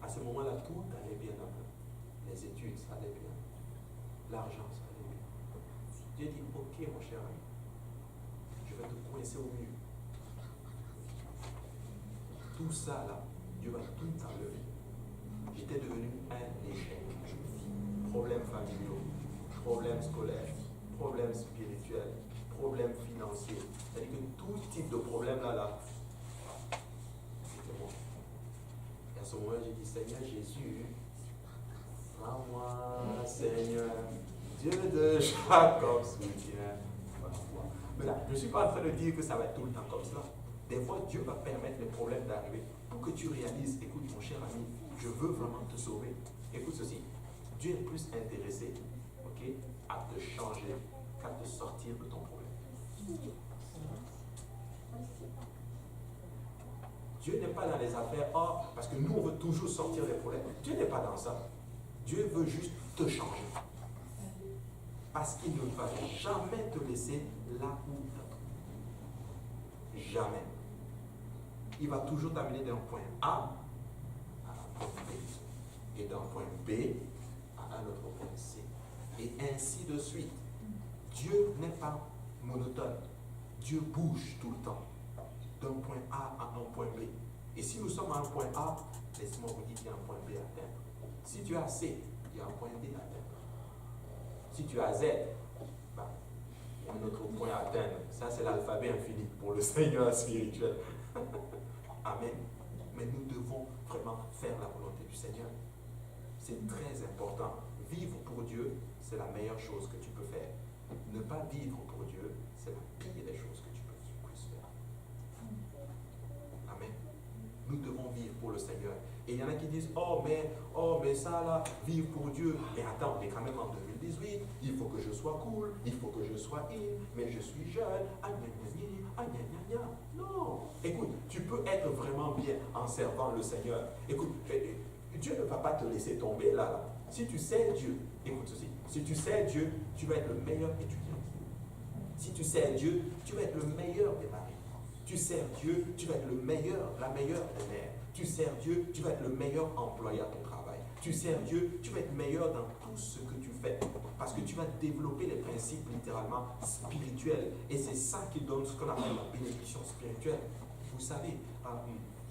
C: À ce moment-là, tout allait bien. Les études, ça allait bien. L'argent, ça allait bien. J'ai dit, ok, mon cher ami. Je vais te coincer au mur. Tout ça, là, Dieu va tout enlever. J'étais devenu un échec. Problèmes familiaux, problèmes scolaires, problèmes spirituels, problèmes financiers. C'est-à-dire que tout type de problème là, c'était bon. Et à ce moment-là, j'ai dit, Seigneur Jésus, rends-moi, Seigneur, Dieu de Jacob, soutien. Mais là, je ne suis pas en train de dire que ça va être tout le temps comme ça. Des fois, Dieu va permettre les problèmes d'arriver pour que tu réalises, écoute mon cher ami, je veux vraiment te sauver. Écoute ceci, Dieu est plus intéressé, à te changer qu'à te sortir de ton problème. Dieu n'est pas dans les affaires, parce que nous on veut toujours sortir des problèmes. Dieu n'est pas dans ça. Dieu veut juste te changer. Parce qu'il ne va jamais te laisser là où tu es. Jamais. Il va toujours t'amener d'un point A à un point B. Et d'un point B à un autre point C. Et ainsi de suite. Dieu n'est pas monotone. Dieu bouge tout le temps. D'un point A à un point B. Et si nous sommes à un point A, laissez-moi vous dire qu'il y a un point B à atteindre. Si tu as C, il y a un point D à atteindre. Si tu as Z, bah, il y a un autre point à atteindre. Ça, c'est l'alphabet infini pour le Seigneur spirituel. Amen. Mais nous devons vraiment faire la volonté du Seigneur. C'est très important. Vivre pour Dieu, c'est la meilleure chose que tu peux faire. Ne pas vivre pour Dieu, c'est la pire des choses que tu puisses faire. Amen. Nous devons vivre pour le Seigneur. Et il y en a qui disent, oh mais ça là, vivre pour Dieu. Mais attends, on est quand même en 2018, il faut que je sois cool, il faut que je sois mais je suis jeune, Non, écoute, tu peux être vraiment bien en servant le Seigneur. Écoute, Dieu ne va pas te laisser tomber là. Si tu sais Dieu, écoute ceci, si tu sais Dieu, tu vas être le meilleur étudiant. Si tu sais Dieu, tu vas être le meilleur des maris. Tu sers Dieu, tu vas être le meilleur, la meilleure des mères. Tu sers Dieu, tu vas être le meilleur employé à ton travail. Tu sers Dieu, tu vas être meilleur dans tout ce que tu fais. Parce que tu vas développer les principes littéralement spirituels. Et c'est ça qui donne ce qu'on appelle la bénédiction spirituelle. Vous savez,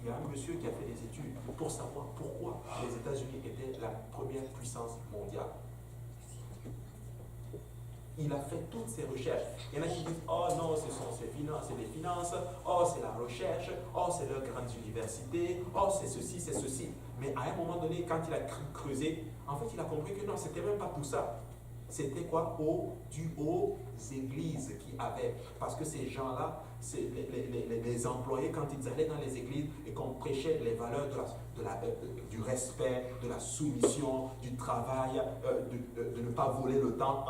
C: il y a un monsieur qui a fait des études pour savoir pourquoi les États-Unis étaient la première puissance mondiale. Il a fait toutes ses recherches. Il y en a qui disent, oh non, ce sont c'est les finances, oh c'est la recherche, oh c'est leurs grandes universités, oh c'est ceci, c'est ceci. Mais à un moment donné, quand il a creusé, en fait il a compris que non, c'était même pas tout ça. C'était quoi? Dû aux églises qui avaient. Parce que ces gens-là, les employés, quand ils allaient dans les églises et qu'on prêchait les valeurs du respect, de la soumission, du travail, de ne pas voler le temps,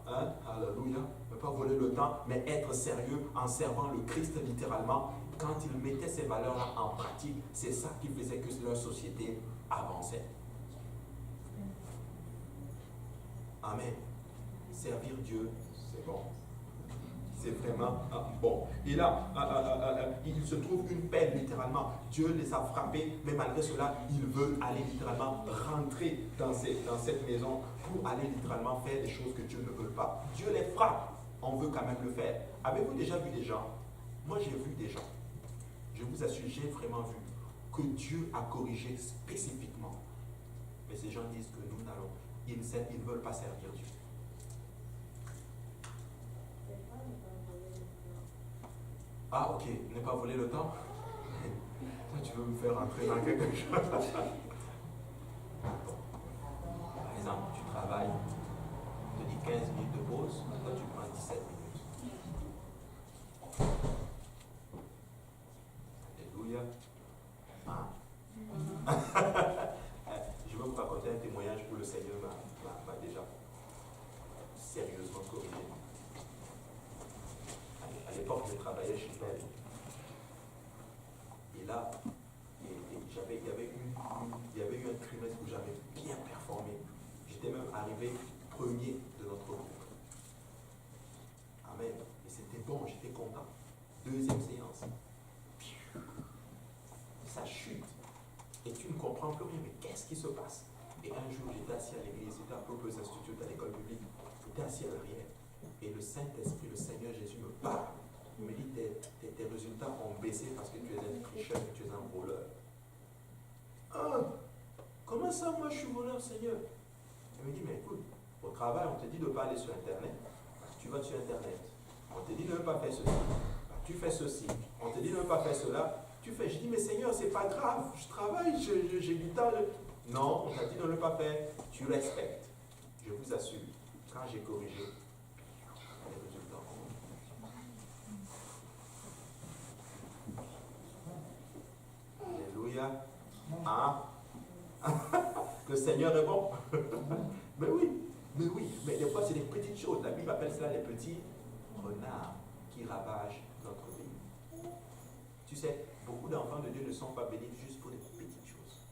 C: alléluia, ne pas voler le temps, mais être sérieux en servant le Christ littéralement. Quand ils mettaient ces valeurs-là en pratique, c'est ça qui faisait que leur société avançait. Amen. Servir Dieu, c'est bon. C'est vraiment bon. Et là, il se trouve une peine littéralement. Dieu les a frappés, mais malgré cela, ils veulent aller littéralement rentrer dans cette maison pour aller littéralement faire des choses que Dieu ne veut pas. Dieu les frappe, on veut quand même le faire. Avez-vous déjà vu des gens? Moi, j'ai vu des gens. Je vous assure, j'ai vraiment vu que Dieu a corrigé spécifiquement. Mais ces gens disent que nous n'allons, ils ne veulent pas servir Dieu. Ah, ok, ne pas voler le temps. Toi, tu veux me faire entrer dans quelque chose. Par exemple, tu travailles, on te dit 15 minutes de pause, toi tu prends 17 minutes. Alléluia. Je veux vous raconter un témoignage où le Seigneur m'a déjà sérieusement corrigé. À l'époque, je travaillais chez Bell. Et là, il y avait eu un trimestre où j'avais bien performé. J'étais même arrivé premier de notre groupe. Amen. Et c'était bon, j'étais content. Deuxième séance. Ça chute. Et tu ne comprends plus rien. Mais qu'est-ce qui se passe? Et un jour, j'étais assis à l'église, j'étais à Purpose Institute à l'école publique. J'étais assis à l'arrière. Et le Saint-Esprit, le Seigneur Jésus me parle. Il me dit, tes résultats ont baissé parce que tu es un tricheur et tu es un voleur. Ah, comment ça, moi je suis voleur, Seigneur? Il me dit, mais écoute, au travail, on te dit de ne pas aller sur Internet. Tu vas sur Internet. On te dit de ne pas faire ceci. Tu fais ceci. On te dit de ne pas faire cela. Tu fais. Je dis, mais Seigneur, c'est pas grave. Je travaille, j'ai du temps. Non, on t'a dit de ne pas faire. Tu respectes. Je vous assure, quand j'ai corrigé, les résultats. Alléluia. Ah. Le Seigneur est bon. Mais oui. Mais des fois, c'est des petites choses. La Bible appelle cela les petits renards qui ravagent notre vie. Tu sais, beaucoup d'enfants de Dieu ne sont pas bénis juste pour des petites choses.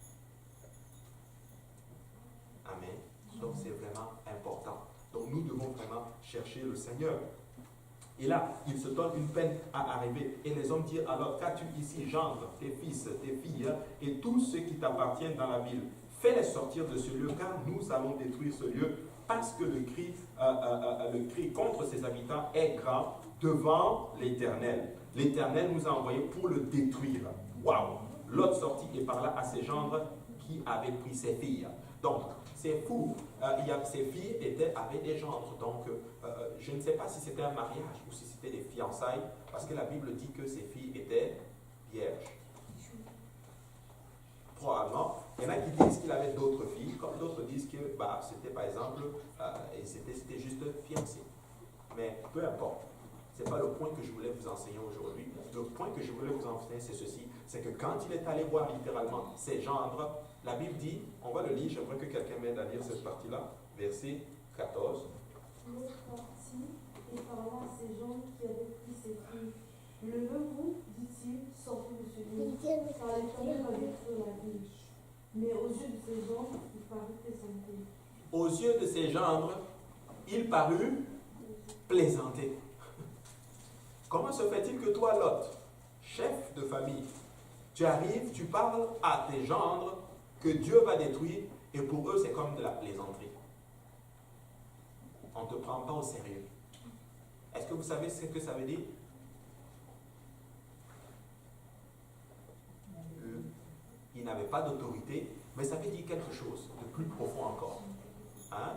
C: Amen. Donc, c'est vraiment important Donc nous devons vraiment chercher le Seigneur. Et là, il se donne une peine à arriver. Et les hommes dirent alors, qu'as-tu ici, gendre, tes fils, tes filles, et tous ceux qui t'appartiennent dans la ville? Fais-les sortir de ce lieu, car nous allons détruire ce lieu, parce que le cri contre ses habitants est grand devant l'Éternel. L'Éternel nous a envoyés pour le détruire. Waouh! Lot sortit et parla à ses gendres qui avaient pris ses filles. Donc, c'est fou. Ces filles avaient des gendres. Donc, je ne sais pas si c'était un mariage ou si c'était des fiançailles, parce que la Bible dit que ces filles étaient vierges. Probablement. Il y en a qui disent qu'il avait d'autres filles, comme d'autres disent que c'était par exemple, c'était juste fiancé. Mais peu importe. Ce n'est pas le point que je voulais vous enseigner aujourd'hui. Le point que je voulais vous enseigner, c'est ceci. C'est que quand il est allé voir littéralement ses gendres, la Bible dit, on va le lire, j'aimerais que quelqu'un m'aide à lire cette partie-là, verset 14.
B: Il est parti et parla à ces gens qui avaient pris ses filles. Levez-vous, dit-il, sortez de ce lieu, car l'Éternel va détruire la ville. Mais aux yeux de ces gens, il parut plaisanter.
C: Aux yeux de ses gendres, il parut plaisanter. Comment se fait-il que toi, Lot, chef de famille, tu arrives, tu parles à tes gendres que Dieu va détruire, et pour eux, c'est comme de la plaisanterie. On ne te prend pas au sérieux. Est-ce que vous savez ce que ça veut dire? Il n'avait pas d'autorité, mais ça veut dire quelque chose de plus profond encore. Hein?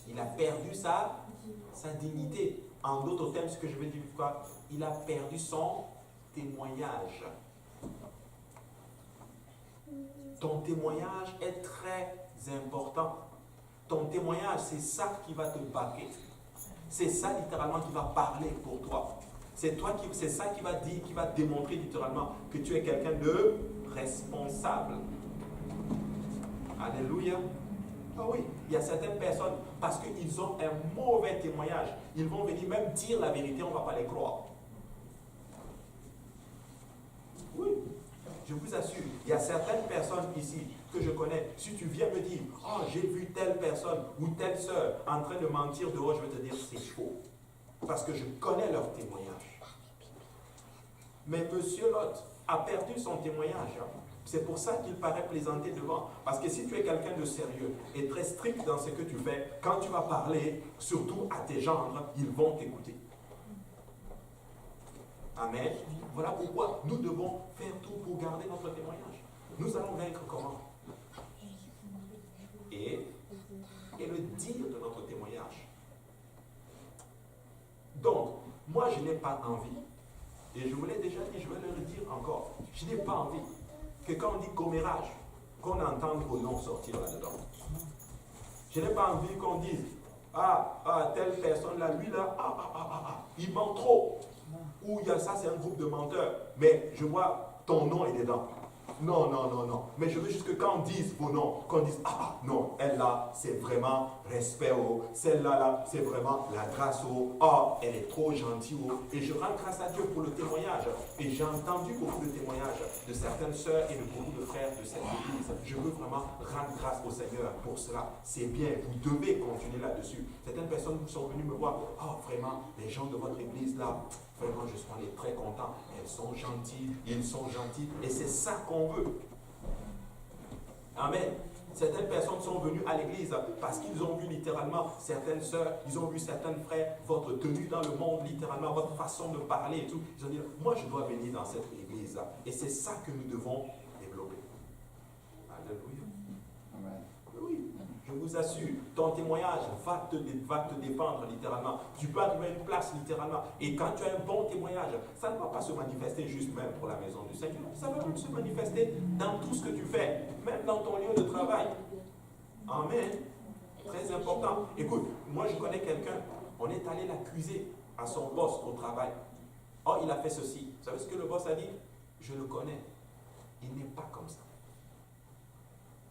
C: Il a perdu sa dignité. En d'autres termes, ce que je veux dire, quoi? Il a perdu son témoignage. Ton témoignage est très important. Ton témoignage, c'est ça qui va te baquer. C'est ça littéralement qui va parler pour toi. C'est ça qui va dire, qui va démontrer littéralement que tu es quelqu'un de responsable. Alléluia. Ah oui, il y a certaines personnes, parce qu'ils ont un mauvais témoignage, ils vont venir même dire la vérité, on ne va pas les croire. Oui, je vous assure, il y a certaines personnes ici que je connais, si tu viens me dire, oh, j'ai vu telle personne ou telle sœur en train de mentir dehors, je vais te dire, c'est faux. Parce que je connais leur témoignage. Mais Monsieur Lot a perdu son témoignage. C'est pour ça qu'il paraît plaisanter devant. Parce que si tu es quelqu'un de sérieux et très strict dans ce que tu fais, quand tu vas parler, surtout à tes gendres, ils vont t'écouter. Amen. Voilà pourquoi nous devons faire tout pour garder notre témoignage. Nous allons vaincre comment? Et le dire de notre témoignage. Donc, moi je n'ai pas envie, et je vous l'ai déjà dit, je vais le dire encore, je n'ai pas envie que quand on dit commérage, qu'on entende vos noms sortir là-dedans. Je n'ai pas envie qu'on dise, telle personne là, lui là, il ment trop. Ou il y a ça, c'est un groupe de menteurs, mais je vois ton nom est dedans. Non. Mais je veux juste que quand on dise vos noms, qu'on dise, non, elle là, c'est vraiment respect, celle-là, là, c'est vraiment la grâce, elle est trop gentille, Et je rends grâce à Dieu pour le témoignage. Et j'ai entendu beaucoup de témoignages de certaines sœurs et de beaucoup de frères de cette église. Je veux vraiment rendre grâce au Seigneur pour cela. C'est bien, vous devez continuer là-dessus. Certaines personnes sont venues me voir, vraiment, les gens de votre église là, vraiment, je suis très content. Elles sont gentilles, ils sont gentils. Et c'est ça qu'on veut. Amen. Certaines personnes sont venues à l'église parce qu'ils ont vu littéralement certaines sœurs, ils ont vu certains frères, votre tenue dans le monde, littéralement, votre façon de parler et tout. Ils ont dit, moi je dois venir dans cette église. Et c'est ça que nous devons développer. Alléluia.
D: Amen.
C: Oui, je vous assure, ton témoignage va te défendre littéralement. Tu peux arriver à une place littéralement. Et quand tu as un bon témoignage, ça ne va pas se manifester juste même pour la maison du Seigneur. Ça va même se manifester dans tout ce que tu fais, même dans ton lieu de travail. Amen. Très important. Écoute, moi je connais quelqu'un, on est allé l'accuser à son boss au travail. Oh, il a fait ceci. Vous savez ce que le boss a dit? Je le connais. Il n'est pas comme ça.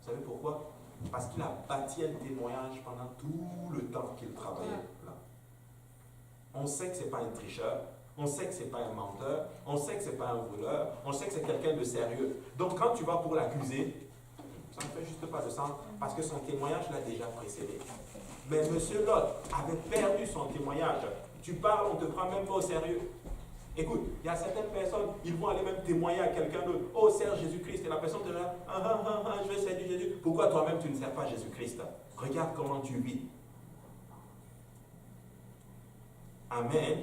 C: Vous savez pourquoi? Parce qu'il a bâti un témoignage pendant tout le temps qu'il travaillait là. On sait que ce n'est pas un tricheur, on sait que ce n'est pas un menteur, on sait que ce n'est pas un voleur, on sait que c'est quelqu'un de sérieux. Donc quand tu vas pour l'accuser, ça ne fait juste pas de sens. parce que son témoignage l'a déjà précédé. Mais M. Lot avait perdu son témoignage. Tu parles, on ne te prend même pas au sérieux. Écoute, il y a certaines personnes, ils vont aller même témoigner à quelqu'un d'autre. Oh, sers Jésus-Christ. Et la personne te dit, je vais servir Jésus. Pourquoi toi-même tu ne sers pas Jésus-Christ? Regarde comment tu vis. Amen.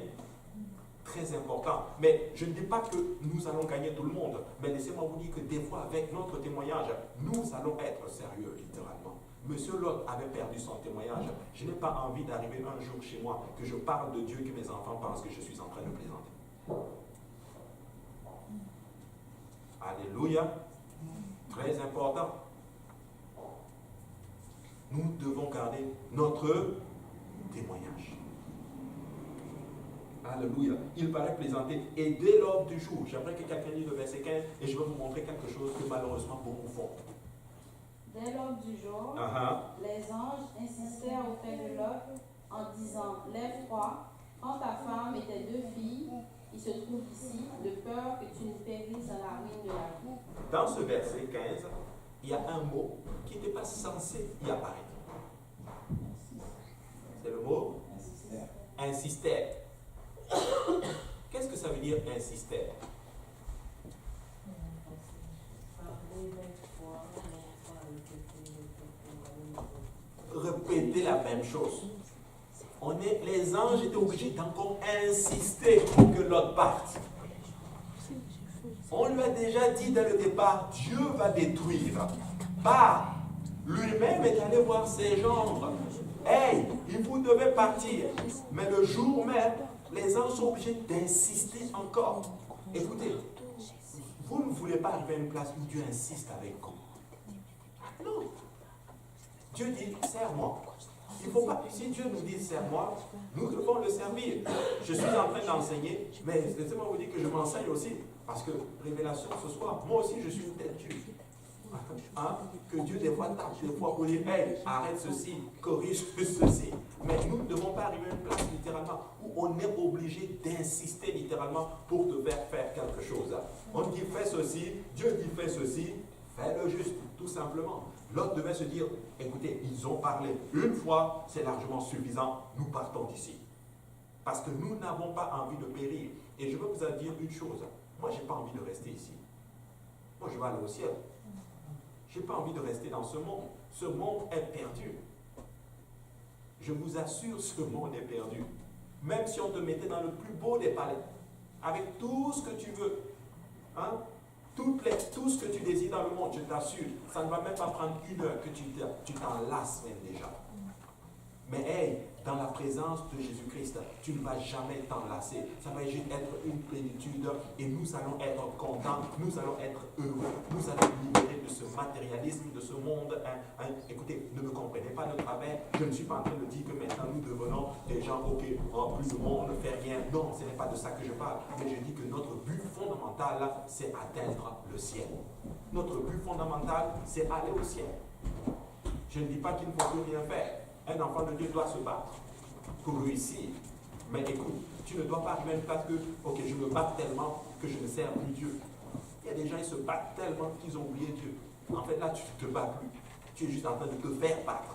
C: Très important. Mais je ne dis pas que nous allons gagner tout le monde. Mais laissez-moi vous dire que des fois, avec notre témoignage, nous allons être sérieux, littéralement. Monsieur Lot avait perdu son témoignage. Je n'ai pas envie d'arriver un jour chez moi, que je parle de Dieu, que mes enfants pensent que je suis en train de plaisanter. Alléluia. Très important. Nous devons garder notre témoignage. Alléluia. Il paraît plaisanter. Et dès l'ordre du jour, j'aimerais que quelqu'un lise le verset 15 et je vais vous montrer quelque chose que malheureusement beaucoup font.
D: Dès l'ordre du jour, les anges insistèrent auprès de Lot en disant, lève-toi, prends ta femme et tes 2 filles, qui se trouvent ici, de peur que tu ne périsses dans la ruine de la vie.
C: Dans ce verset 15, il y a un mot qui n'était pas censé y apparaître. C'est le mot insistèrent. Qu'est-ce que ça veut dire insistèrent? Répéter la même chose. Les anges étaient obligés d'encore insister pour que l'autre parte. On lui a déjà dit dès le départ, Dieu va détruire. Bah, lui-même est allé voir ses gendres. Hey, vous devez partir. Mais le jour même, les anges sont obligés d'insister encore. Écoutez, vous ne voulez pas arriver à une place où Dieu insiste avec vous. Non. Dieu dit, sers-moi. Il faut pas, si Dieu nous dit sers-moi, nous devons le servir. Je suis en train d'enseigner, mais laissez-moi vous dire que je m'enseigne aussi. Parce que, révélation ce soir, moi aussi je suis une tête Dieu. Hein? Que Dieu des fois tape, des fois pour dire, hey, arrête ceci, corrige ceci. Mais nous ne devons pas arriver à une place littéralement où on est obligé d'insister littéralement pour te faire quelque chose. On dit fais ceci, Dieu dit fais ceci, fais-le juste, tout simplement. L'autre devait se dire, écoutez, ils ont parlé une fois, c'est largement suffisant, nous partons d'ici. Parce que nous n'avons pas envie de périr. Et je veux vous dire une chose, moi je n'ai pas envie de rester ici. Moi je vais aller au ciel. Je n'ai pas envie de rester dans ce monde. Ce monde est perdu. Je vous assure, ce monde est perdu. Même si on te mettait dans le plus beau des palais, avec tout ce que tu veux, hein, tout ce que tu désires dans le monde, je t'assure, ça ne va même pas prendre 1 heure que tu t'en lasses même déjà. Mais hey, dans la présence de Jésus-Christ, tu ne vas jamais t'en lasser. Ça va juste être une plénitude et nous allons être contents, nous allons être heureux, nous allons libérer de ce matérialisme, de ce monde. Écoutez, ne me comprenez pas de travers. Je ne suis pas en train de dire que maintenant nous devenons des gens, ok, en plus le monde ne fait rien. Non, ce n'est pas de ça que je parle. Mais je dis que notre but fondamental, c'est atteindre le ciel. Notre but fondamental, c'est aller au ciel. Je ne dis pas qu'il ne faut plus rien faire. Un enfant de Dieu doit se battre pour réussir. Mais écoute, tu ne dois pas arriver à une place que, ok, je me bats tellement que je ne sers plus Dieu. Il y a des gens qui se battent tellement qu'ils ont oublié Dieu. En fait, là, tu ne te bats plus. Tu es juste en train de te faire battre.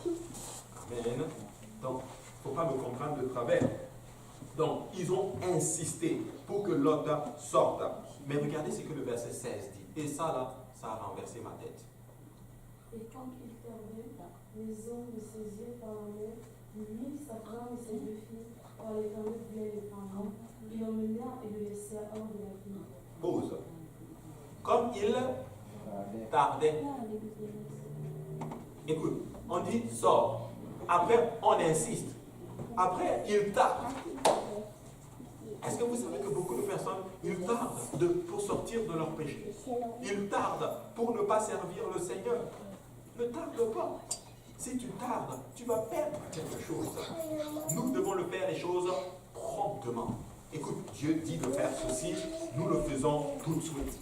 C: Amen. Donc, il ne faut pas me comprendre de travers. Donc, ils ont insisté pour que l'autre sorte. Mais regardez ce que le verset 16 dit. Et ça, là, ça a renversé ma tête.
B: Et quand il tardait, les hommes le saisirent par la main, lui, sa femme et ses 2 filles, par les fameux bien dépendants, et l'emmenèrent et le laissèrent hors de la ville.
C: Pause. Comme il tardait. Écoute, on dit sors. Après, on insiste. Après, il tarde. Est-ce que vous savez que beaucoup de personnes, ils tardent pour sortir de leur péché. Ils tardent pour ne pas servir le Seigneur. Ne tarde pas. Si tu tardes, tu vas perdre quelque chose. Nous devons le faire les choses promptement. Écoute, Dieu dit de faire ceci, nous le faisons tout de suite.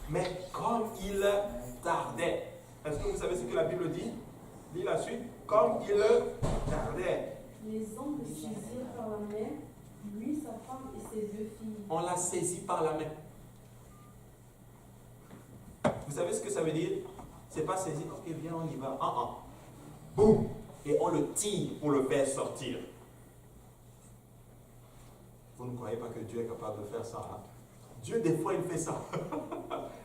C: Mais comme il tardait, est-ce que vous savez ce que la Bible dit? Lis la suite. Comme il tardait.
B: Les hommes le saisirent par la main, lui, sa femme et ses 2 filles.
C: On l'a saisi par la main. Vous savez ce que ça veut dire? C'est pas saisir, ok, viens, on y va. Boum! Et on le tire pour le faire sortir. Vous ne croyez pas que Dieu est capable de faire ça, hein? Dieu, des fois, il fait ça.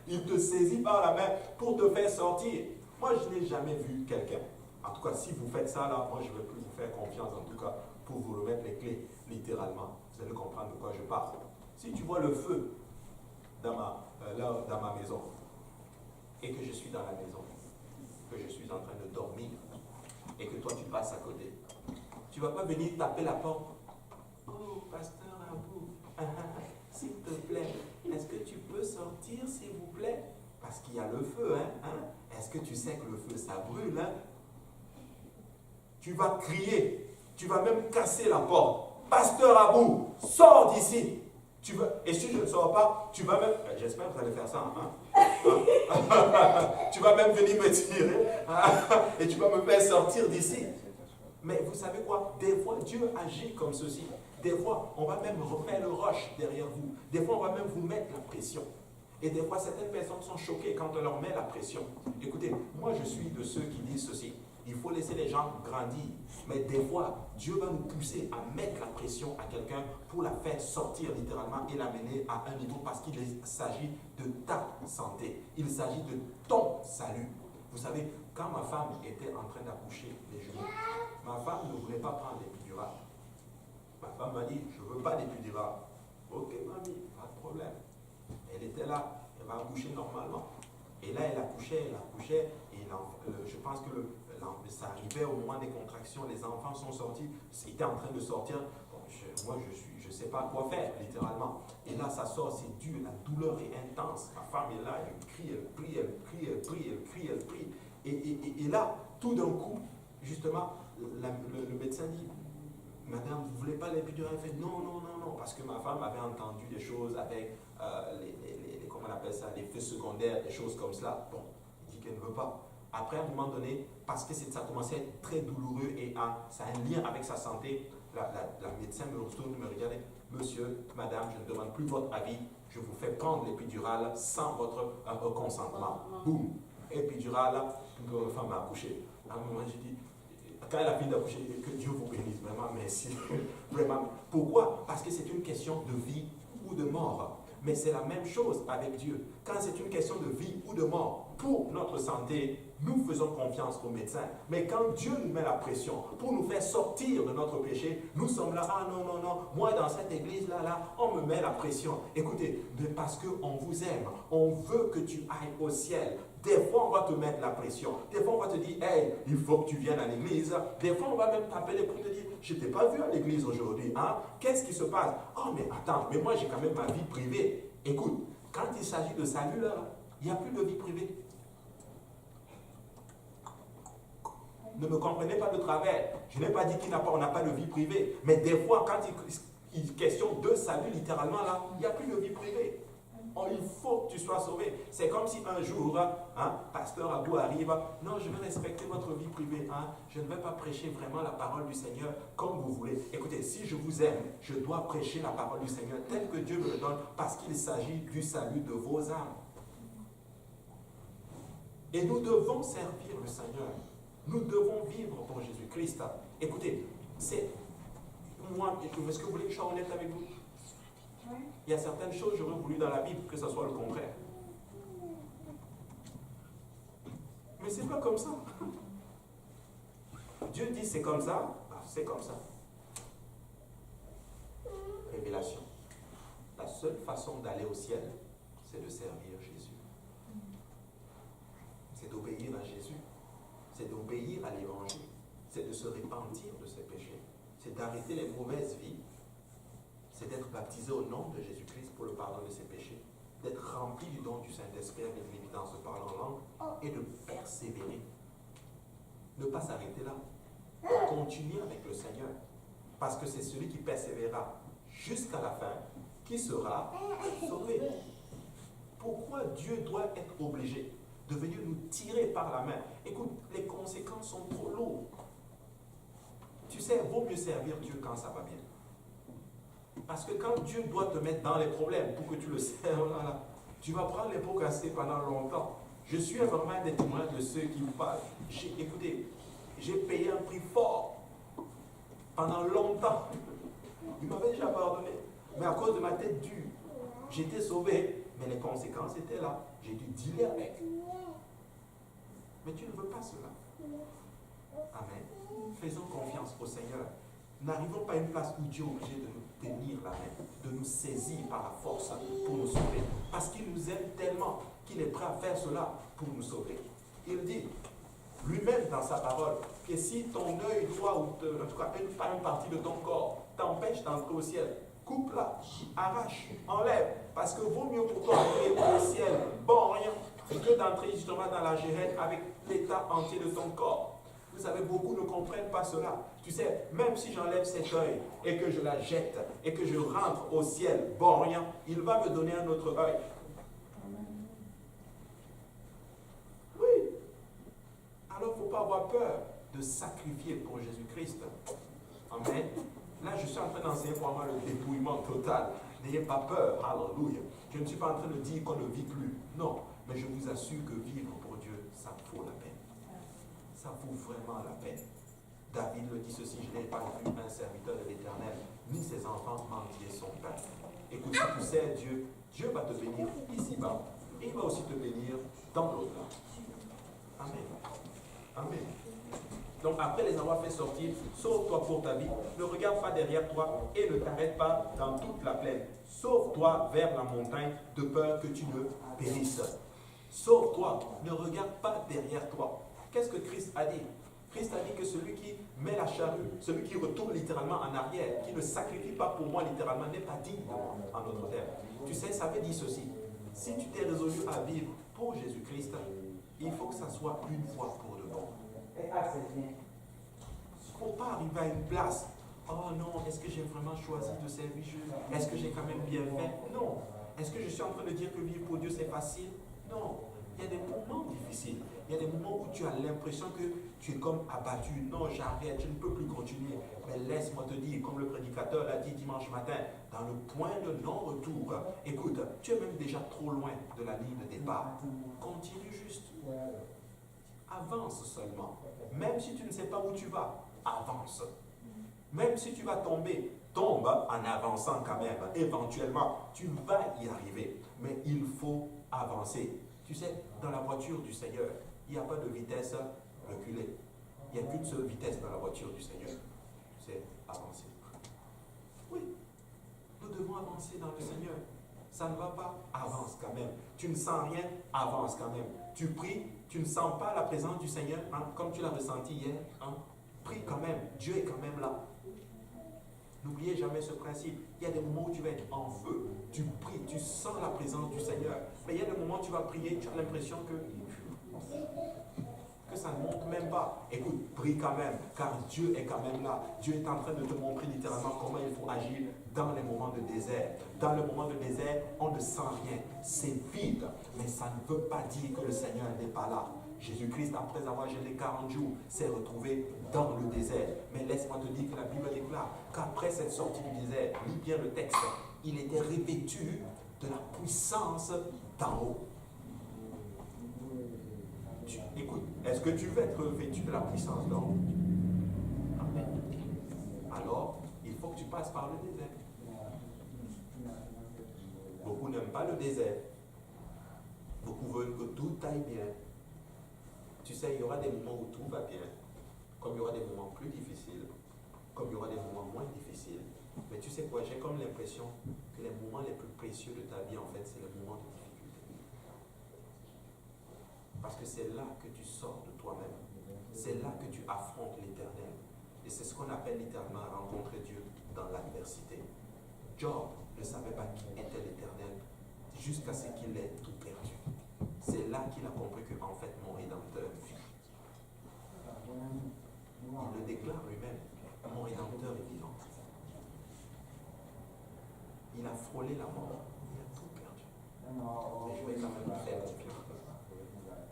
C: Il te saisit par la main pour te faire sortir. Moi, je n'ai jamais vu quelqu'un. En tout cas, si vous faites ça, là, moi, je ne vais plus vous faire confiance, en tout cas, pour vous remettre les clés, littéralement. Vous allez comprendre de quoi je parle. Si tu vois le feu dans ma maison, et que je suis dans la maison, que je suis en train de dormir, et que toi, tu passes à côté, tu ne vas pas venir taper la porte. Oh, pasteur Abou, s'il te plaît, est-ce que tu peux sortir, s'il vous plaît? Parce qu'il y a le feu, hein? Est-ce que tu sais que le feu, ça brûle, hein? Tu vas crier, tu vas même casser la porte. Pasteur Abou, sors d'ici. Et si je ne sors pas, tu vas même, j'espère que vous allez faire ça, tu vas même venir me tirer, et tu vas me faire sortir d'ici. Mais vous savez quoi? Des fois, Dieu agit comme ceci. Des fois, on va même remettre le roche derrière vous. Des fois, on va même vous mettre la pression. Et des fois, certaines personnes sont choquées quand on leur met la pression. Écoutez, moi, je suis de ceux qui disent ceci. Il faut laisser les gens grandir. Mais des fois, Dieu va nous pousser à mettre la pression à quelqu'un pour la faire sortir littéralement et l'amener à un niveau parce qu'il s'agit de ta santé. Il s'agit de ton salut. Vous savez, quand ma femme était en train d'accoucher les jumeaux, ma femme ne voulait pas prendre l'épidural. Ma femme m'a dit, je ne veux pas d'épidural. Ok, mamie, pas de problème. Elle était là, elle va accoucher normalement. Et là, elle accouchait, et je pense que ça arrivait au moment des contractions, les enfants sont sortis, ils étaient en train de sortir. Bon, moi, je ne sais pas quoi faire, littéralement. Et là, ça sort, c'est dur, la douleur est intense. Ma femme est là, elle crie, elle prie, elle prie, elle prie, elle prie, elle prie. Et là, tout d'un coup, justement, le médecin dit, madame, vous ne voulez pas l'épidural? Elle fait non, non, non, non, parce que ma femme avait entendu des choses avec comment on appelle ça, les effets secondaires, des choses comme cela. Bon, il dit qu'elle ne veut pas. Après, à un moment donné, parce que ça commençait à être très douloureux et ça a un lien avec sa santé, la médecin me retourne, me regarde, monsieur, madame, je ne demande plus votre avis, je vous fais prendre l'épidural sans votre consentement. Boum, épidural, la femme a accouché. À un moment, j'ai dit, quand elle a fini d'accoucher, que Dieu vous bénisse, vraiment, merci. Vraiment. Pourquoi? Parce que c'est une question de vie ou de mort. Mais c'est la même chose avec Dieu. Quand c'est une question de vie ou de mort, pour notre santé, nous faisons confiance aux médecins. Mais quand Dieu nous met la pression pour nous faire sortir de notre péché, nous sommes là, ah non, non, non, moi dans cette église-là, on me met la pression. Écoutez, mais parce qu'on vous aime, on veut que tu ailles au ciel. Des fois, on va te mettre la pression. Des fois, on va te dire, hey, il faut que tu viennes à l'église. Des fois, on va même t'appeler pour te dire, je ne t'ai pas vu à l'église aujourd'hui. Hein? Qu'est-ce qui se passe? Oh, mais attends, mais moi, j'ai quand même ma vie privée. Écoute, quand il s'agit de salut, là, il n'y a plus de vie privée. Ne me comprenez pas de travers. Je n'ai pas dit qu'on n'a pas de vie privée. Mais des fois, quand il est question de salut, littéralement, là, il n'y a plus de vie privée. Oh, il faut que tu sois sauvé. C'est comme si un jour, pasteur Abou arrive, non, je vais respecter votre vie privée. Je ne vais pas prêcher vraiment la parole du Seigneur comme vous voulez. Écoutez, si je vous aime, je dois prêcher la parole du Seigneur telle que Dieu me le donne parce qu'il s'agit du salut de vos âmes. Et nous devons servir le Seigneur. Nous devons vivre pour Jésus-Christ. Écoutez, moi, est-ce que vous voulez que je sois honnête avec vous? Il y a certaines choses que j'aurais voulu dans la Bible que ce soit le contraire. Mais c'est pas comme ça. Dieu dit c'est comme ça, c'est comme ça. Révélation. La seule façon d'aller au ciel, c'est de servir Jésus. C'est d'obéir à Jésus. C'est d'obéir à l'évangile. C'est de se repentir de ses péchés. C'est d'arrêter les mauvaises vies. C'est d'être baptisé au nom de Jésus-Christ pour le pardon de ses péchés, d'être rempli du don du Saint-Esprit avec une évidence de parler en langue et de persévérer. Ne pas s'arrêter là. Continuer avec le Seigneur. Parce que c'est celui qui persévérera jusqu'à la fin qui sera sauvé. Pourquoi Dieu doit être obligé de venir nous tirer par la main? Écoute, les conséquences sont trop lourdes. Tu sais, il vaut mieux servir Dieu quand ça va bien. Parce que quand Dieu doit te mettre dans les problèmes pour que tu le serves, tu vas prendre les pots cassés pendant longtemps. Je suis vraiment un des témoins de ceux qui vous parlent. Écoutez, j'ai payé un prix fort pendant longtemps. Il m'avait déjà pardonné. Mais à cause de ma tête dure, j'étais sauvé. Mais les conséquences étaient là. J'ai dû dealer avec. Mais tu ne veux pas cela. Amen. Faisons confiance au Seigneur. N'arrivons pas à une place où Dieu est obligé de nous tenir la main, de nous saisir par la force pour nous sauver. Parce qu'il nous aime tellement qu'il est prêt à faire cela pour nous sauver. Il dit lui-même dans sa parole que si ton œil droit, ou en tout cas une partie de ton corps, t'empêche d'entrer au ciel, coupe-la, arrache, enlève. Parce que vaut mieux pour toi aller au ciel, bon rien, que d'entrer justement dans la géhenne avec l'état entier de ton corps. Vous savez, beaucoup ne comprennent pas cela. Tu sais, même si j'enlève cet œil et que je la jette et que je rentre au ciel, bon rien, il va me donner un autre œil. Oui. Alors, il ne faut pas avoir peur de sacrifier pour Jésus-Christ. Amen. Là, je suis en train d'enseigner vraiment le dépouillement total. N'ayez pas peur. Alléluia. Je ne suis pas en train de dire qu'on ne vit plus. Non. Mais je vous assure que vivre pour Dieu, ça vaut la peine. Ça vaut vraiment la peine. David le dit ceci, je n'ai pas vu un serviteur de l'Éternel, ni ses enfants mendier son pain. Écoute, si tu sais Dieu va te bénir ici-bas, et il va aussi te bénir dans l'au-delà. Amen. Amen. Donc après les avoir fait sortir, sauve-toi pour ta vie, ne regarde pas derrière toi et ne t'arrête pas dans toute la plaine. Sauve-toi vers la montagne de peur que tu ne périsses. Sauve-toi, ne regarde pas derrière toi. Qu'est-ce que Christ a dit? Christ a dit que celui qui met la charrue, celui qui retourne littéralement en arrière, qui ne sacrifie pas pour moi littéralement, n'est pas digne de moi en notre terme. Tu sais, ça veut dire ceci. Si tu t'es résolu à vivre pour Jésus-Christ, il faut que ça soit une fois pour de bon. Il ne faut pas arriver à une place. Oh non, est-ce que j'ai vraiment choisi de servir Dieu? Est-ce que j'ai quand même bien fait? Non. Est-ce que je suis en train de dire que vivre pour Dieu c'est facile? Non. Il y a des moments difficiles. Il y a des moments où tu as l'impression que tu es comme abattu. Non, j'arrête, je ne peux plus continuer. Mais laisse-moi te dire, comme le prédicateur l'a dit dimanche matin, dans le point de non-retour, écoute, tu es même déjà trop loin de la ligne de départ. Continue juste. Avance seulement. Même si tu ne sais pas où tu vas, avance. Même si tu vas tomber, tombe en avançant quand même. Éventuellement, tu vas y arriver. Mais il faut avancer. Tu sais, dans la voiture du Seigneur, il n'y a pas de vitesse reculée. Il n'y a qu'une seule vitesse dans la voiture du Seigneur. C'est avancer. Oui, nous devons avancer dans le Seigneur. Ça ne va pas, avance quand même. Tu ne sens rien, avance quand même. Tu pries, tu ne sens pas la présence du Seigneur, hein, comme tu l'as ressenti hier. Hein. Prie quand même, Dieu est quand même là. N'oubliez jamais ce principe. Il y a des moments où tu vas être en feu. Tu pries, tu sens la présence du Seigneur. Mais il y a des moments où tu vas prier, tu as l'impression que ça ne monte même pas. Écoute, prie quand même, car Dieu est quand même là. Dieu est en train de te montrer littéralement comment il faut agir dans les moments de désert. Dans le moment de désert, on ne sent rien. C'est vide, mais ça ne veut pas dire que le Seigneur n'est pas là. Jésus-Christ, après avoir gêné 40 jours, s'est retrouvé dans le désert. Mais laisse-moi te dire que la Bible déclare qu'après cette sortie du désert, lis bien le texte, il était revêtu de la puissance d'en haut. Écoute, est-ce que tu veux être revêtu de la puissance d'en haut? Amen. Alors, il faut que tu passes par le désert. Beaucoup n'aiment pas le désert. Beaucoup veulent que tout aille bien. Tu sais, il y aura des moments où tout va bien, comme il y aura des moments plus difficiles, comme il y aura des moments moins difficiles. Mais tu sais quoi, j'ai comme l'impression que les moments les plus précieux de ta vie, en fait, c'est les moments de difficulté. Parce que c'est là que tu sors de toi-même. C'est là que tu affrontes l'Éternel. Et c'est ce qu'on appelle littéralement rencontrer Dieu dans l'adversité. Job ne savait pas qui était l'Éternel jusqu'à ce qu'il ait tout perdu. C'est là qu'il a compris que, en fait, mon Rédempteur vit. Il le déclare lui-même. Mon Rédempteur est vivant. Il a frôlé la mort. Il a tout perdu. Mais je vais quand même faire confiance.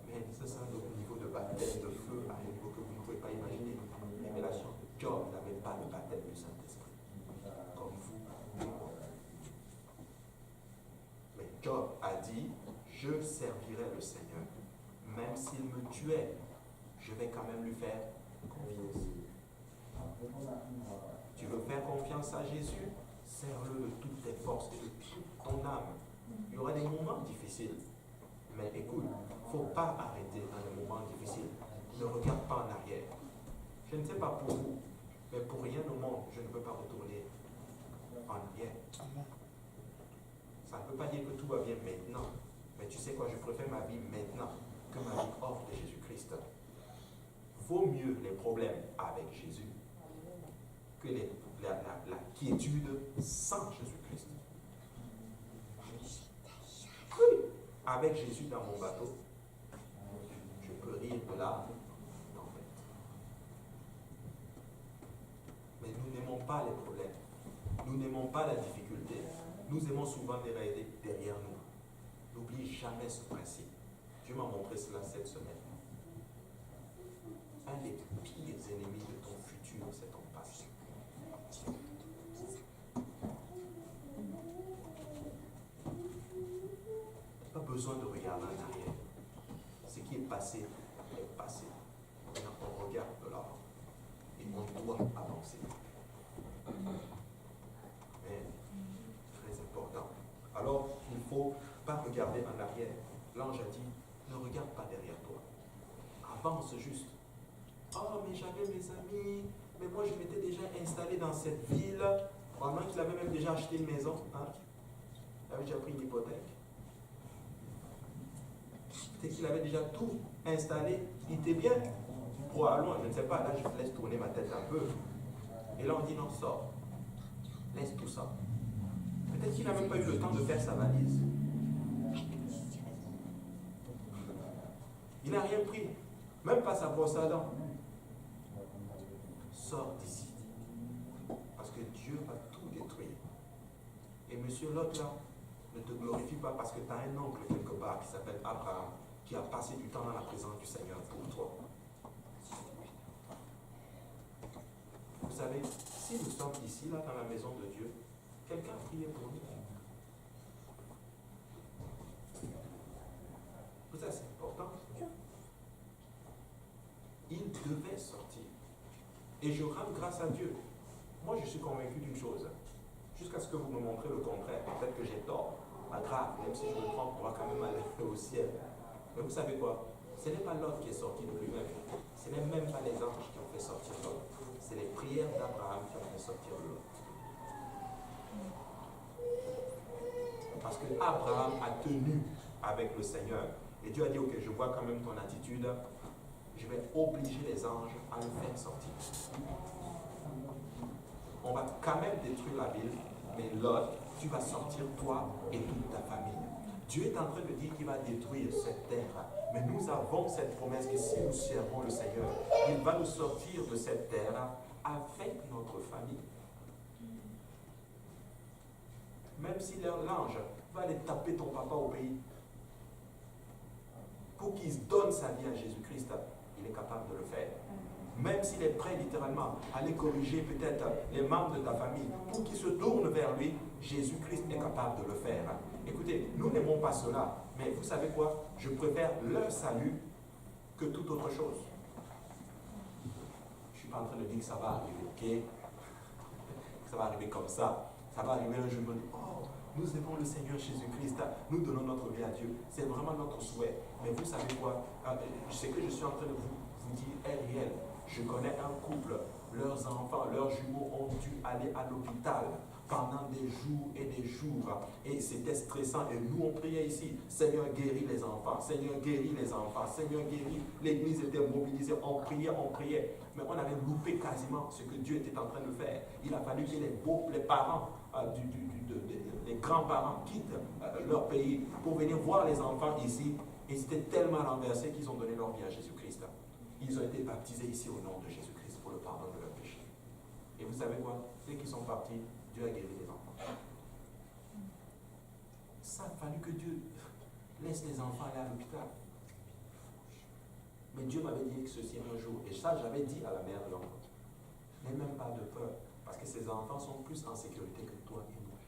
C: Mais ce sera notre niveau de baptême de feu à un niveau que vous ne pouvez pas imaginer. Révélation. Job n'avait pas le baptême du Saint-Esprit. Comme vous. Mais Job a dit, je servirai le Seigneur même s'il me tuait, je vais quand même lui faire confiance. Tu veux faire confiance à Jésus? Serre-le de toutes tes forces et de toute ton âme. Il y aura des moments difficiles. Mais écoute, il ne faut pas arrêter dans les moments difficiles. Ne regarde pas en arrière. Je ne sais pas pour vous, mais pour rien au monde, je ne veux pas retourner en arrière. Ça ne veut pas dire que tout va bien maintenant. Mais tu sais quoi, je préfère ma vie maintenant que ma vie hors de Jésus-Christ. Vaut mieux les problèmes avec Jésus que la quiétude sans Jésus-Christ. Oui, avec Jésus dans mon bateau, je peux rire de la tempête. Mais nous n'aimons pas les problèmes. Nous n'aimons pas la difficulté. Nous aimons souvent dérailler derrière nous. N'oublie jamais ce principe. Dieu m'a montré cela cette semaine. Un des pires ennemis de ton futur, c'est ton passé. Pas besoin de regarder en arrière. Ce qui est passé est passé. Maintenant, on regarde de l'avant. Et on doit avancer. Mais, très important. Alors, il ne faut pas regarder en arrière. L'ange a dit, ne regarde pas derrière toi. Avance juste. Oh, mais j'avais mes amis, mais moi je m'étais déjà installé dans cette ville. Probablement qu'il avait même déjà acheté une maison. Hein? Il avait déjà pris une hypothèque. Peut-être qu'il avait déjà tout installé. Il était bien. Probablement, je ne sais pas, là je laisse tourner ma tête un peu. Et là on dit non, sors. Laisse tout ça. Peut-être qu'il n'a même pas eu le temps de faire sa valise. Il n'a rien pris. Même pas sa brosse à dents. Sors d'ici. Parce que Dieu va tout détruire. Et monsieur Lot là, ne te glorifie pas parce que tu as un oncle quelque part qui s'appelle Abraham, qui a passé du temps dans la présence du Seigneur pour toi. Vous savez, si nous sommes ici, là, dans la maison de Dieu, quelqu'un a prié pour nous. Vous savez, c'est important. Il devait sortir. Et je rends grâce à Dieu. Moi, je suis convaincu d'une chose. Jusqu'à ce que vous me montrez le contraire. Peut-être que j'ai tort. Pas grave, même si je me trompe, on va quand même aller au ciel. Mais vous savez quoi? Ce n'est pas l'autre qui est sorti de lui-même. Ce n'est même pas les anges qui ont fait sortir l'autre. C'est les prières d'Abraham qui ont fait sortir l'autre. Parce que Abraham a tenu avec le Seigneur. Et Dieu a dit, ok, je vois quand même ton attitude. Je vais obliger les anges à le faire sortir. On va quand même détruire la ville, mais Lot, tu vas sortir toi et toute ta famille. Dieu est en train de dire qu'il va détruire cette terre. Mais nous avons cette promesse que si nous servons le Seigneur, il va nous sortir de cette terre avec notre famille. Même si l'ange va aller taper ton papa au pays, pour qu'il donne sa vie à Jésus-Christ, il est capable de le faire. Même s'il est prêt littéralement à aller corriger peut-être les membres de ta famille, pour qu'ils se tournent vers lui, Jésus-Christ est capable de le faire. Écoutez, nous n'aimons pas cela, mais vous savez quoi? Je préfère leur salut que toute autre chose. Je ne suis pas en train de dire que ça va arriver, ok? Ça va arriver comme ça. Ça va arriver un jour, je me dis, oh, nous aimons le Seigneur Jésus-Christ, nous donnons notre vie à Dieu. C'est vraiment notre souhait. Mais vous savez quoi? Ce que je suis en train de vous dire est réel. Je connais un couple, leurs enfants, leurs jumeaux ont dû aller à l'hôpital pendant des jours et des jours. Et c'était stressant. Et nous, on priait ici. Seigneur, guéris les enfants. Seigneur, guéris les enfants. Seigneur, guéris. L'église était mobilisée. On priait. Mais on avait loupé quasiment ce que Dieu était en train de faire. Il a fallu que les parents, les grands-parents quittent leur pays pour venir voir les enfants ici. Et ils étaient tellement renversés qu'ils ont donné leur vie à Jésus-Christ. Ils ont été baptisés ici au nom de Jésus-Christ pour le pardon de leurs péchés. Et vous savez quoi? Dès qu'ils sont partis, Dieu a guéri les enfants. Ça a fallu que Dieu laisse les enfants aller à l'hôpital. Mais Dieu m'avait dit que ceci un jour, et ça j'avais dit à la mère de l'enfant, n'aie même pas de peur, parce que ces enfants sont plus en sécurité que toi et moi.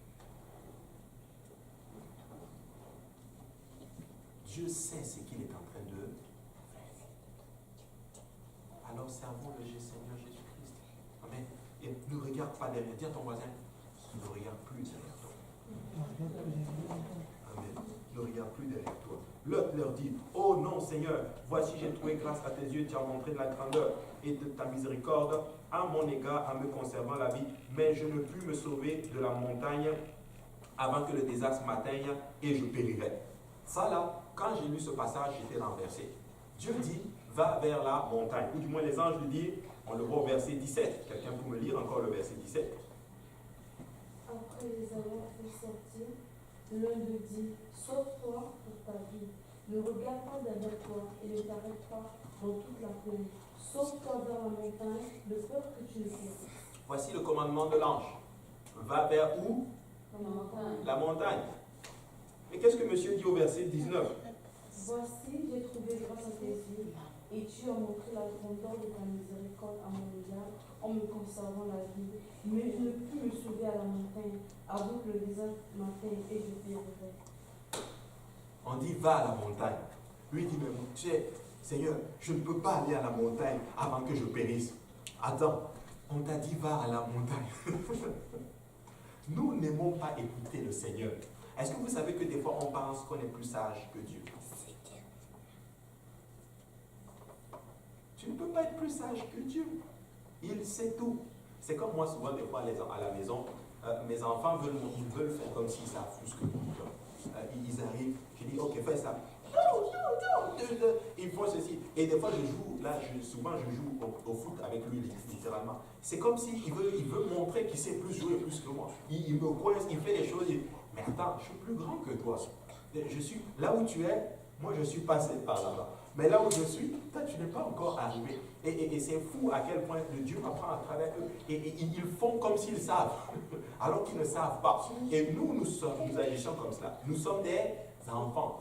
C: Dieu sait ce qu'il est en train de servons le Seigneur Jésus-Christ. Amen. Et ne regarde pas derrière. Dis à ton voisin, ne regarde plus derrière toi. Amen. Ne regarde plus derrière toi. L'autre leur dit, oh non Seigneur, voici j'ai trouvé grâce à tes yeux, tu as montré de la grandeur et de ta miséricorde à mon égard en me conservant la vie, mais je ne pus me sauver de la montagne avant que le désastre m'atteigne et je périrai. Ça là, quand j'ai lu ce passage, j'étais renversé. Dieu dit, va vers la montagne. Ou du moins les anges lui disent, on le voit au verset 17. Quelqu'un peut me lire encore le verset 17?
B: Après les avoir fait sortir, l'un d'eux dit, sauve-toi pour ta vie. Ne regarde pas derrière toi et ne t'arrête pas dans toute la plaine. Sauve-toi dans la montagne, de peur que tu ne périsses.
C: Voici le commandement de l'ange. Va vers où?
D: La montagne.
C: La montagne. Mais qu'est-ce que monsieur dit au verset 19?
B: Voici, j'ai trouvé grâce à tes yeux, et tu as montré la grandeur de ta miséricorde à mon égard en me conservant la vie. Mais je ne pus me sauver à la montagne avant que le désastre m'atteigne et je périrai.
C: On dit va à la montagne. Lui dit, mais tu sais, Seigneur, je ne peux pas aller à la montagne avant que je périsse. Attends, on t'a dit va à la montagne. Nous n'aimons pas écouter le Seigneur. Est-ce que vous savez que des fois on pense qu'on est plus sage que Dieu? Tu ne peux pas être plus sage que Dieu. Il sait tout. C'est comme moi souvent des fois à la maison, mes enfants veulent faire comme s'ils savent plus que moi. Ils arrivent, je dis ok fais ça. Ils font ceci. Et des fois je joue, souvent je joue au foot avec lui littéralement. C'est comme s'il veut montrer qu'il sait plus jouer plus que moi. Il me coince, il fait des choses. Mais attends, je suis plus grand que toi. Je suis là où tu es, moi je suis passé par là-bas. Mais là où je suis, toi tu n'es pas encore arrivé. Et c'est fou à quel point le Dieu apprend à travers eux. Et ils font comme s'ils savent, alors qu'ils ne savent pas. Et nous agissons comme cela. Nous sommes des enfants.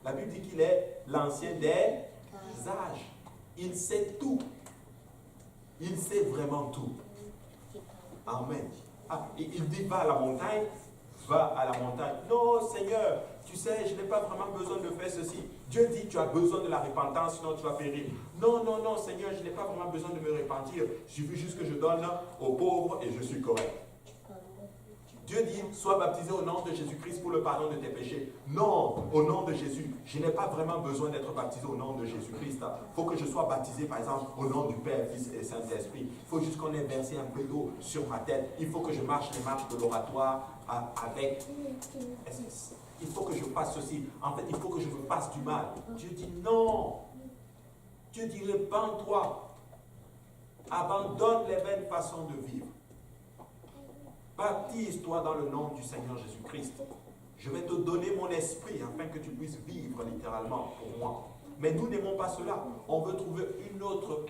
C: La Bible dit qu'il est l'ancien des âges. Il sait tout. Il sait vraiment tout. Amen. Il dit va à la montagne. Va à la montagne. Non, Seigneur, tu sais, je n'ai pas vraiment besoin de faire ceci. Dieu dit, tu as besoin de la repentance, sinon tu vas périr. Non, non, non, Seigneur, je n'ai pas vraiment besoin de me repentir. Il suffit juste que je donne aux pauvres et je suis correct. Dieu dit, sois baptisé au nom de Jésus-Christ pour le pardon de tes péchés. Non, au nom de Jésus. Je n'ai pas vraiment besoin d'être baptisé au nom de Jésus-Christ. Il faut que je sois baptisé, par exemple, au nom du Père, Fils et Saint-Esprit. Il faut juste qu'on ait versé un peu d'eau sur ma tête. Il faut que je marche les marches de l'oratoire avec... Il faut que je fasse ceci. En fait, il faut que je me fasse du mal. Dieu dit non. Dieu dit, répands-toi. Abandonne les vaines façons de vivre. Baptise-toi dans le nom du Seigneur Jésus-Christ. Je vais te donner mon esprit afin que tu puisses vivre littéralement pour moi. Mais nous n'aimons pas cela. On veut trouver un autre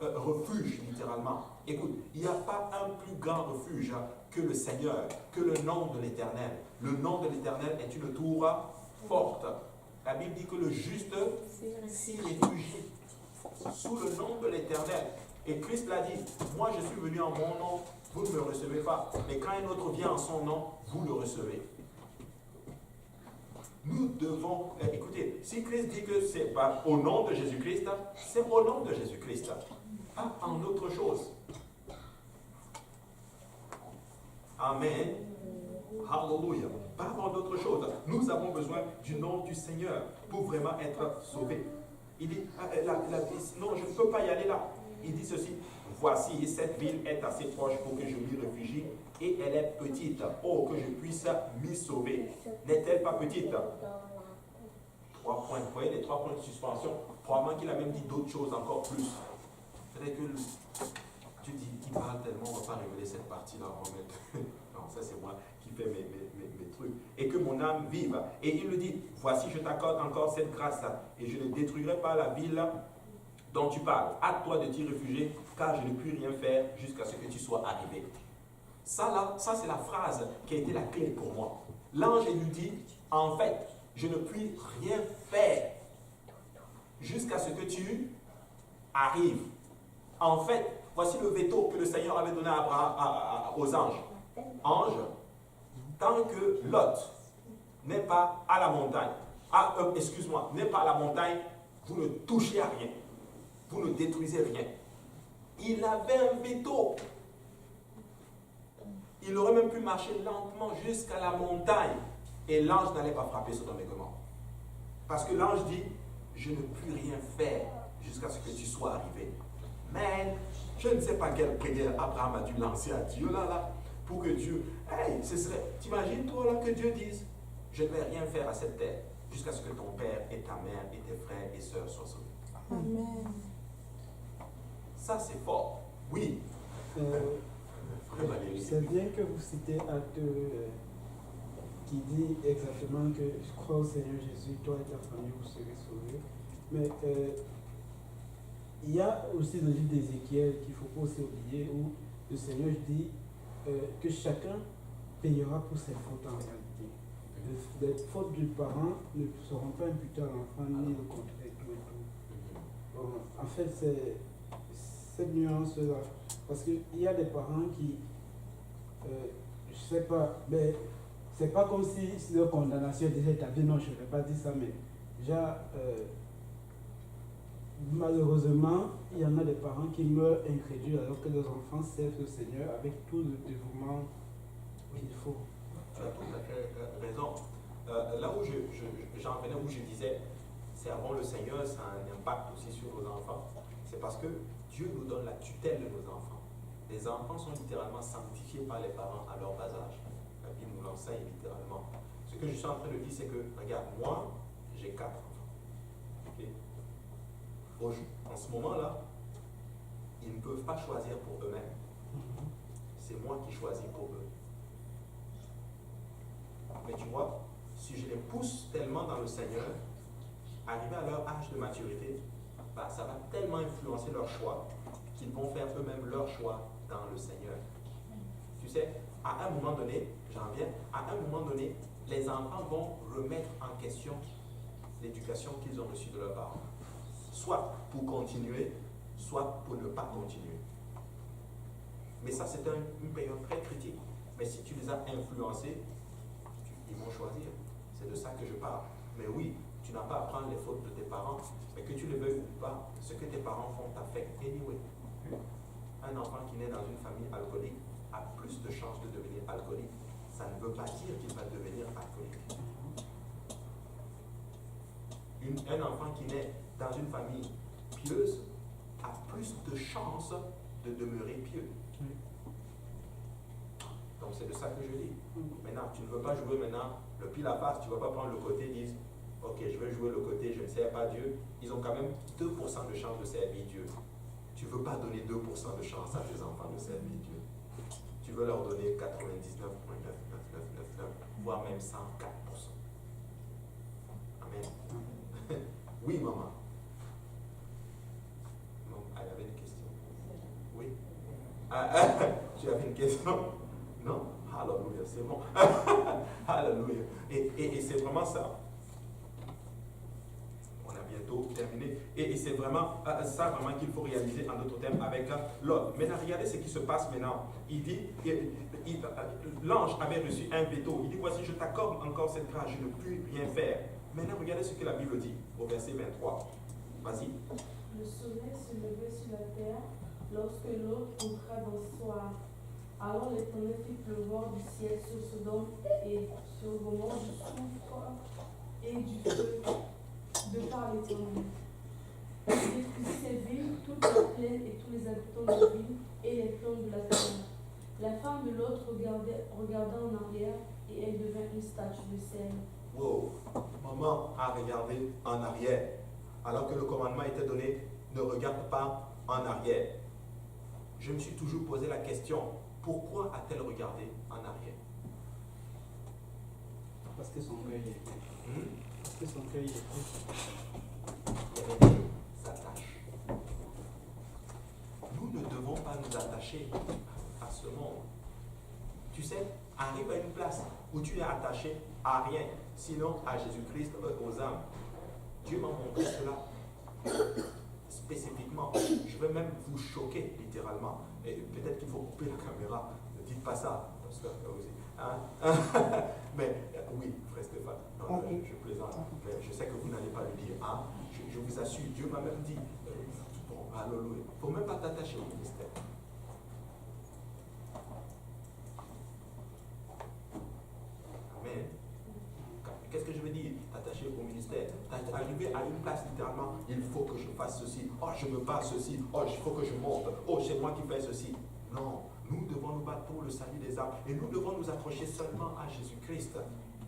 C: refuge littéralement. Écoute, il n'y a pas un plus grand refuge que le Seigneur, que le nom de l'Éternel. Le nom de l'Éternel est une tour forte. La Bible dit que le juste s'y réfugie sous le nom de l'Éternel. Et Christ l'a dit, moi je suis venu en mon nom, vous ne me recevez pas. Mais quand un autre vient en son nom, vous le recevez. Nous devons, écoutez, si Christ dit que c'est pas au nom de Jésus-Christ, c'est au nom de Jésus-Christ. Pas en autre chose. Amen. Hallelujah. Pas en autre chose. Nous avons besoin du nom du Seigneur pour vraiment être sauvés. Il dit, non, je ne peux pas y aller là. Il dit ceci, voici, cette ville est assez proche pour que je m'y réfugie et elle est petite. Oh, que je puisse m'y sauver. N'est-elle pas petite? 3 points. Vous voyez les 3 points de suspension. Probablement qu'il a même dit d'autres choses encore plus. C'est-à-dire que tu dis, il parle tellement, on ne va pas révéler cette partie-là. Non, ça c'est moi qui fais mes trucs. Et que mon âme vive. Et il lui dit, voici, je t'accorde encore cette grâce-là. Et je ne détruirai pas la ville dont tu parles. Hâte-toi de t'y réfugier, car je ne puis rien faire jusqu'à ce que tu sois arrivé. Ça c'est la phrase qui a été la clé pour moi. L'ange lui dit, en fait, je ne puis rien faire jusqu'à ce que tu arrives. En fait, voici le veto que le Seigneur avait donné aux anges. Anges, tant que Lot n'est pas à la montagne, n'est pas à la montagne, vous ne touchez à rien. Vous ne détruisez rien. Il avait un veto. Il aurait même pu marcher lentement jusqu'à la montagne et l'ange n'allait pas frapper Sodome et Gomorrhe. Parce que l'ange dit, je ne puis rien faire jusqu'à ce que tu sois arrivé. Mais je ne sais pas quelle prière Abraham a dû lancer à Dieu là, pour que Dieu, hey, ce serait, t'imagines toi là que Dieu dise, je ne vais rien faire à cette terre jusqu'à ce que ton père et ta mère et tes frères et sœurs soient sauvés.
A: Amen.
C: Ça c'est fort. Oui.
E: C'est bien que vous citez Acte qui dit exactement que je crois au Seigneur Jésus, toi et ta famille vous serez sauvés. Mais il y a aussi le livre d'Ézéchiel qu'il ne faut pas aussi oublier où le Seigneur dit que chacun payera pour ses fautes en réalité. Les fautes du parent ne seront pas imputées à l'enfant ni le contraire et tout et tout. Bon, en fait, c'est cette nuance-là. Parce qu'il y a des parents qui, je ne sais pas, mais c'est pas comme si leur condamnation était déjà établie. Non, je ne vais pas dire ça, mais déjà, malheureusement, il y en a des parents qui meurent incrédules alors que leurs enfants servent le Seigneur avec tout le dévouement qu'il faut.
C: Tu as tout à fait raison. Là où j'en venais, où je disais, servons le Seigneur, ça a un impact aussi sur nos enfants. C'est parce que Dieu nous donne la tutelle de nos enfants. Les enfants sont littéralement sanctifiés par les parents à leur bas âge. La Bible nous l'enseigne littéralement. Ce que je suis en train de dire, c'est que, regarde, moi, j'ai 4 enfants. Okay? En ce moment-là, ils ne peuvent pas choisir pour eux-mêmes. C'est moi qui choisis pour eux. Mais tu vois, si je les pousse tellement dans le Seigneur, arrivé à leur âge de maturité, bah, ça va tellement influencer leur choix qu'ils vont faire eux-mêmes leur choix dans le Seigneur. Tu sais, à un moment donné, j'en viens, à un moment donné, les enfants vont remettre en question l'éducation qu'ils ont reçue de leurs parents. Soit pour continuer, soit pour ne pas continuer. Mais ça, c'est une période très critique. Mais si tu les as influencés, ils vont choisir. C'est de ça que je parle. Mais oui, tu n'as pas à prendre les fautes de tes parents, mais que tu le veuilles ou pas, ce que tes parents font t'affecte anyway. Un enfant qui naît dans une famille alcoolique a plus de chances de devenir alcoolique. Ça ne veut pas dire qu'il va devenir alcoolique. Un enfant qui naît dans une famille pieuse a plus de chances de demeurer pieux. Donc c'est de ça que je dis. Maintenant, tu ne veux pas jouer maintenant le pile à face, tu ne vas pas prendre le côté et dire ok, je veux jouer le côté, je ne sers pas Dieu. Ils ont quand même 2% de chance de servir Dieu. Tu ne veux pas donner 2% de chance à tes enfants de servir Dieu. Tu veux leur donner 99,9999, voire même 104%. Amen. Oui, maman. Non, elle avait une question. Oui. Tu avais une question? Non? Alléluia, c'est bon. Alléluia. Et c'est vraiment ça. On a bientôt terminé. Et c'est vraiment ça vraiment qu'il faut réaliser en d'autres termes avec l'autre. Maintenant, regardez ce qui se passe maintenant. Il dit, l'ange avait reçu un veto. Il dit, voici, je t'accorde encore cette grâce, je ne puis rien faire. Maintenant, regardez ce que la Bible dit au verset 23. Vas-y.
B: Le soleil se levait sur la terre lorsque l'autre entra dans le soir. Alors l'Éternel fit pleuvoir du ciel sur Sodome et sur Gomorrhe du soufre et du feu de par l'Éternel. Il détruisit ces villes, toute la plaine et tous les habitants de la ville et les plantes de la terre. La femme de l'autre regarda en arrière et elle devint une statue de sel.
C: Wow, maman a regardé en arrière, alors que le commandement était donné, ne regarde pas en arrière. Je me suis toujours posé la question, pourquoi a-t-elle regardé en arrière?
E: Parce que son cœur est Parce que son cœur est
C: Il y avait des attaches. Nous ne devons pas nous attacher à ce monde. Tu sais, arrive à une place où tu es attaché à rien, sinon à Jésus-Christ, aux âmes. Dieu m'a montré cela spécifiquement. Je vais même vous choquer littéralement. Et peut-être qu'il faut couper la caméra. Ne dites pas ça. Parce que, mais oui, frère Stéphane, non, je plaisante. Mais je sais que vous n'allez pas le dire. Hein? Je vous assure, Dieu m'a même dit, bon, Alléluia. Il ne faut même pas t'attacher au ministère. Amen. Qu'est-ce que je veux dire? T'attacher au ministère. Arriver à une place littéralement, il faut que je fasse ceci. Oh, je me bats ceci. Oh, il faut que je monte. Oh, c'est moi qui fais ceci. Non, nous devons nous battre pour le salut des âmes. Et nous devons nous accrocher seulement à Jésus-Christ.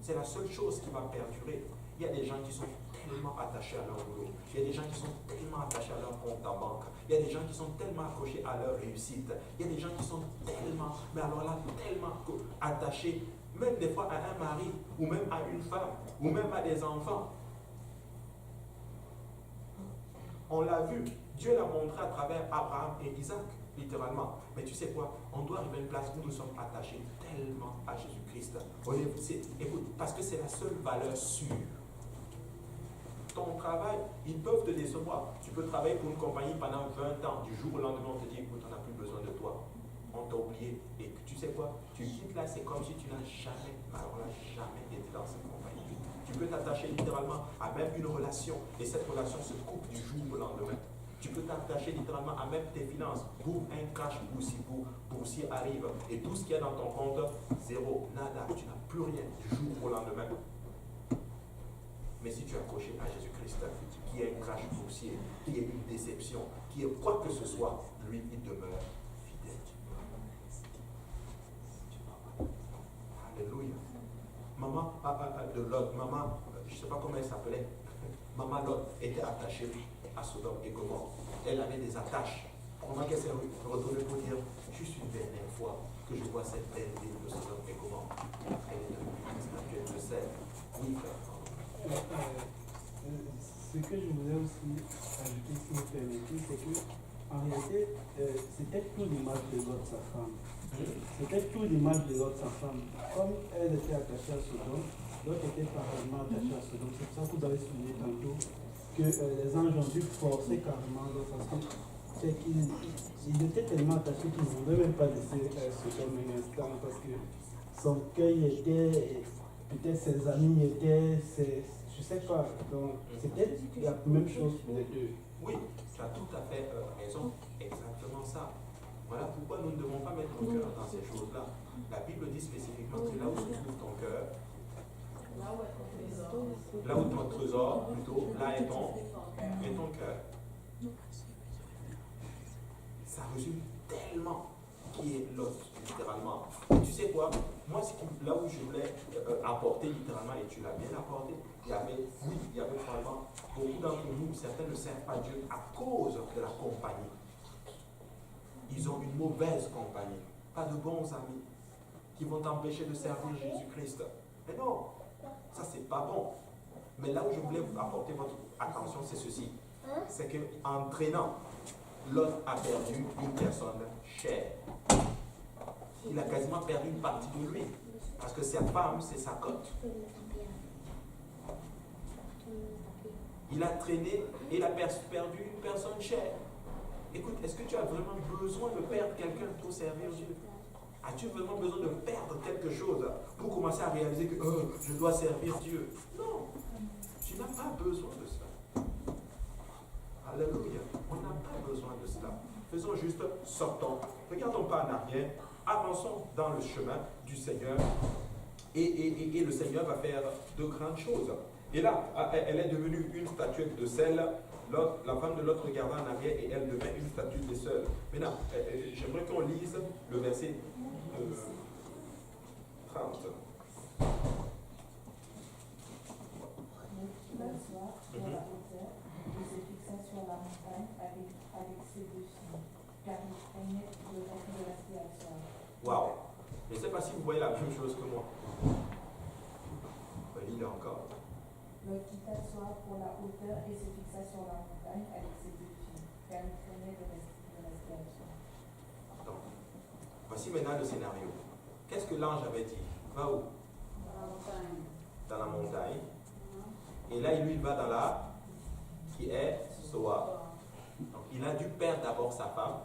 C: C'est la seule chose qui va perdurer. Il y a des gens qui sont tellement attachés à leur boulot. Il y a des gens qui sont tellement attachés à leur compte en banque. Il y a des gens qui sont tellement accrochés à leur réussite. Il y a des gens qui sont tellement, mais alors là, tellement attachés, même des fois à un mari, ou même à une femme, ou même à des enfants. On l'a vu, Dieu l'a montré à travers Abraham et Isaac, littéralement. Mais tu sais quoi? On doit arriver à une place où nous sommes attachés tellement à Jésus-Christ. Écoute, parce que c'est la seule valeur sûre. Ton travail, ils peuvent te décevoir. Tu peux travailler pour une compagnie pendant 20 ans. Du jour au lendemain, on te dit, écoute, on n'a plus besoin de toi. On t'a oublié. Et tu sais quoi? Tu quittes là, c'est comme si tu n'as jamais, alors là, jamais été dans cette compagnie. Tu peux t'attacher littéralement à même une relation. Et cette relation se coupe du jour au lendemain. Tu peux t'attacher littéralement à même tes finances. Boum, un crash boursier arrive. Et tout ce qu'il y a dans ton compte, zéro, nada. Tu n'as plus rien du jour au lendemain. Mais si tu es accroché à Jésus-Christ, qui est un crash boursier, qui est une déception, qui est quoi que ce soit, lui, il demeure fidèle. Alléluia. Maman de Lot, maman, je ne sais pas comment elle s'appelait, maman Lot était attachée à Sodome et Gomorrhe. Elle avait des attaches. Comment qu'elle s'est retournée pour dire, juste une dernière fois que je vois cette belle ville de Sodome et Gomorrhe. Elle est devenue statuette de sel. Oui, frère.
E: Ce que je voulais aussi ajouter, si vous permettez, c'est que en réalité, c'était tout l'image de Lot, sa femme. C'était tout l'image de Lot, sa femme. Comme elle était attachée à Sodome, Lot était parallèlement attaché à Sodome. C'est pour ça que vous avez souligné tantôt que les anges ont dû forcer carrément Lot, parce que c'est qu'il était tellement attaché qu'il ne voulait même pas laisser Sodome un instant, parce que son cœur était, peut-être ses amis étaient, je ne sais pas, donc c'était la même chose pour les deux.
C: Oui, tu as tout à fait raison, exactement ça. Voilà pourquoi nous ne devons pas mettre nos cœurs dans ces choses-là. La Bible dit spécifiquement que là où se trouve ton cœur, là où ton trésor, plutôt, là est ton cœur. Ça résume tellement qui est l'autre, littéralement. Et tu sais quoi? Moi, là où je voulais apporter littéralement, et tu l'as bien apporté, il y avait probablement beaucoup d'entre nous, certains ne servent pas Dieu à cause de la compagnie. Ils ont une mauvaise compagnie, pas de bons amis, qui vont t'empêcher de servir Jésus-Christ. Mais non, ça c'est pas bon. Mais là où je voulais vous apporter votre attention, c'est ceci. C'est qu'en traînant, l'autre a perdu une personne chère. Il a quasiment perdu une partie de lui. Parce que sa femme, c'est sa cote. Il a traîné et il a perdu une personne chère. Écoute, est-ce que tu as vraiment besoin de perdre quelqu'un pour servir Dieu? As-tu vraiment besoin de perdre quelque chose pour commencer à réaliser que je dois servir Dieu? Non, tu n'as pas besoin de cela. Alléluia, on n'a pas besoin de cela. Faisons juste, sortons, regardons pas en arrière, avançons dans le chemin du Seigneur et le Seigneur va faire de grandes choses. Et là, elle est devenue une statuette de sel. La femme de l'autre regarda en arrière et elle devint une statue de sel. Maintenant, j'aimerais qu'on lise le verset 30.
F: Sur la montagne avec ses deux filles, car il craignait le reste de la création.
C: Waouh! Je ne sais pas si vous voyez la même chose que moi. Lis-le encore.
F: L'autre quitta Soar pour la hauteur et se fixa sur la montagne avec ses deux filles, car il craignait le reste de la création.
C: Donc, voici maintenant le scénario. Qu'est-ce que l'ange avait dit? Va où?
D: Dans la montagne.
C: Dans la montagne. Et là, il va dans la qui est Soar. Donc, il a dû perdre d'abord sa femme.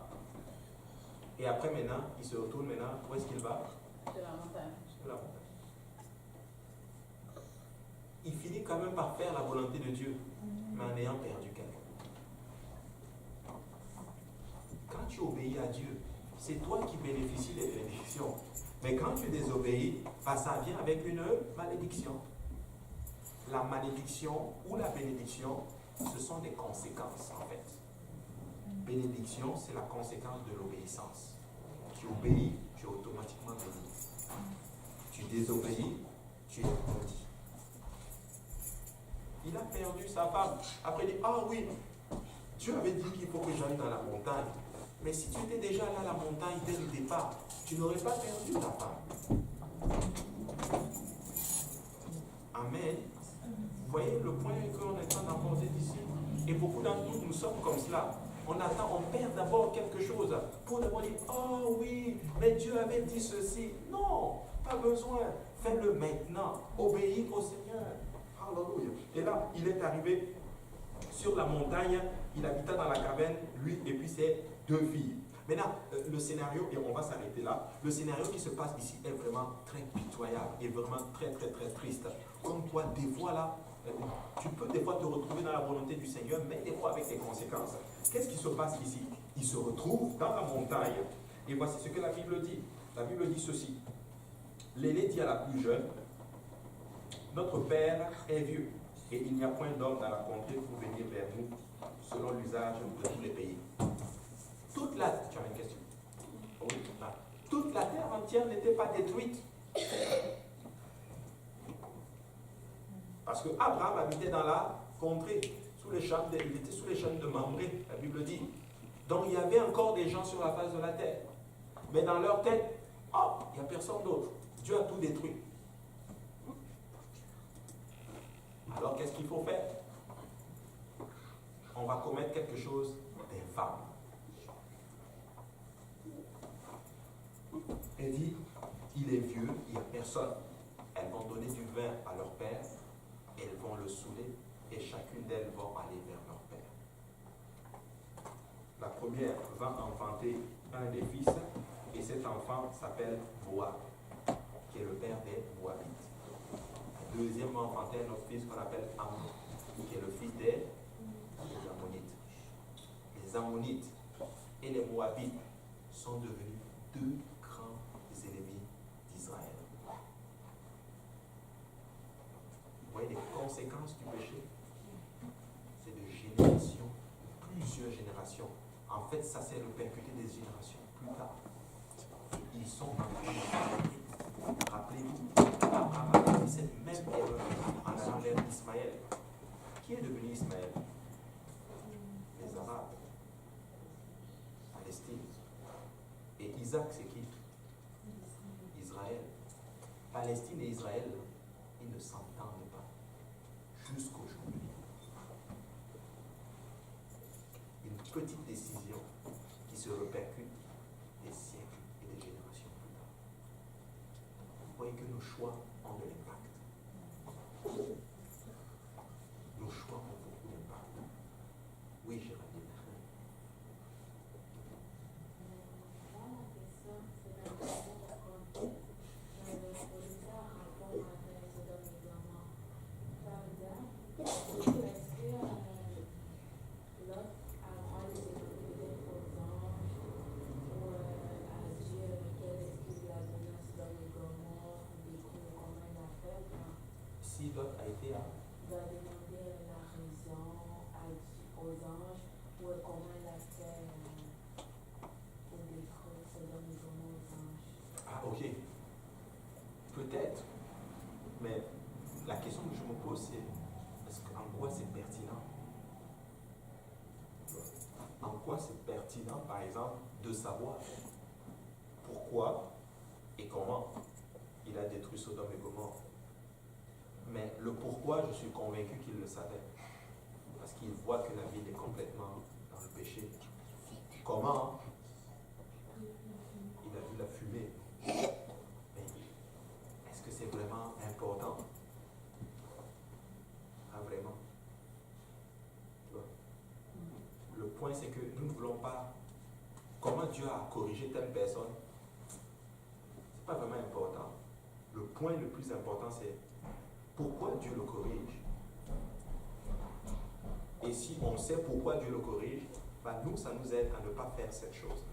C: Et après, maintenant, il se retourne maintenant. Où est-ce qu'il va?
D: Sur la montagne.
C: Sur la montagne. Il finit quand même par faire la volonté de Dieu, mais en ayant perdu quelqu'un. quand tu obéis à Dieu, c'est toi qui bénéficies des bénédictions. Mais quand tu désobéis, ça vient avec une malédiction. La malédiction ou la bénédiction, ce sont des conséquences en fait. Bénédiction, c'est la conséquence de l'obéissance. Tu obéis, tu es automatiquement béni. Tu désobéis, tu es maudit. Il a perdu sa femme. Après il dit, ah oui, Dieu avait dit qu'il faut que j'aille dans la montagne. Mais si tu étais déjà là à la montagne dès le départ, tu n'aurais pas perdu ta femme. Amen. Vous voyez le point qu'on est en train d'apporter ici. Et beaucoup d'entre nous, nous sommes comme cela. On perd d'abord quelque chose pour d'abord dire, oh oui, mais Dieu avait dit ceci. Non, pas besoin. Fais-le maintenant. Obéis au Seigneur. Alléluia. Et là, il est arrivé sur la montagne. Il habita dans la caverne, lui et puis ses 2 filles. Maintenant, le scénario, et on va s'arrêter là, le scénario qui se passe ici est vraiment très pitoyable et vraiment très, très, très triste. Comme toi, des fois là, tu peux des fois te retrouver dans la volonté du Seigneur, mais des fois avec des conséquences. Qu'est-ce qui se passe ici? Il se retrouve dans la montagne. Et voici ce que la Bible dit. La Bible dit ceci. L'aîné dit à la plus jeune, notre père est vieux, et il n'y a point d'homme dans la contrée pour venir vers nous, selon l'usage de tous les pays. Tu avais une question? Oui. Toute la terre entière n'était pas détruite. Parce que Abraham habitait dans la contrée, il était sous les chênes de Mamré, la Bible dit. Donc il y avait encore des gens sur la face de la terre. Mais dans leur tête, il n'y a personne d'autre. Dieu a tout détruit. Alors qu'est-ce qu'il faut faire? On va commettre quelque chose d'infâme. Elle dit, il est vieux, il n'y a personne. Elles vont donner du vin à leur père, elles vont le saouler, et chacune d'elles vont aller vers leur père. La première va enfanter un des fils, et cet enfant s'appelle Moab, qui est le père des Moabites. La deuxième va enfanter un autre fils qu'on appelle Ammon, qui est le fils des Ammonites. Les Ammonites et les Moabites sont devenus 2 grands ennemis d'Israël. Vous voyez les conséquences du péché? C'est de génération, plusieurs générations. En fait, ça s'est répercuté des générations plus tard. Ils sont maintenant. Rappelez-vous, Abraham a fait cette même erreur en allant vers Ismaël. Qui est devenu Ismaël? Les Arabes. Palestine. Et Isaac, c'est qui? Israël. Palestine et Israël, ils ne s'entendent pas jusqu'aujourd'hui. Une petite décision qui se répercute des siècles et des générations plus tard. Vous voyez que nos choix ont de l'impact. Nos choix ont beaucoup d'impact. Oui, Géraldine. Si Lot a été à...
F: Il a demandé la raison aux anges ou comment il a fait pour détruire Sodome et Gomorrhe aux anges.
C: Ah, ok. Peut-être. Mais la question que je me pose, c'est en quoi c'est pertinent? En quoi c'est pertinent, par exemple, de savoir pourquoi et comment il a détruit Sodome et Gomorrhe? Mais le pourquoi, je suis convaincu qu'il le savait. Parce qu'il voit que la ville est complètement dans le péché. Comment? Il a vu la fumée. Mais est-ce que c'est vraiment important? Ah, vraiment? Le point, c'est que nous ne voulons pas... Comment Dieu a corrigé telle personne? Ce n'est pas vraiment important. Le point le plus important, c'est pourquoi Dieu le corrige. Et si on sait pourquoi Dieu le corrige, nous, ça nous aide à ne pas faire cette chose.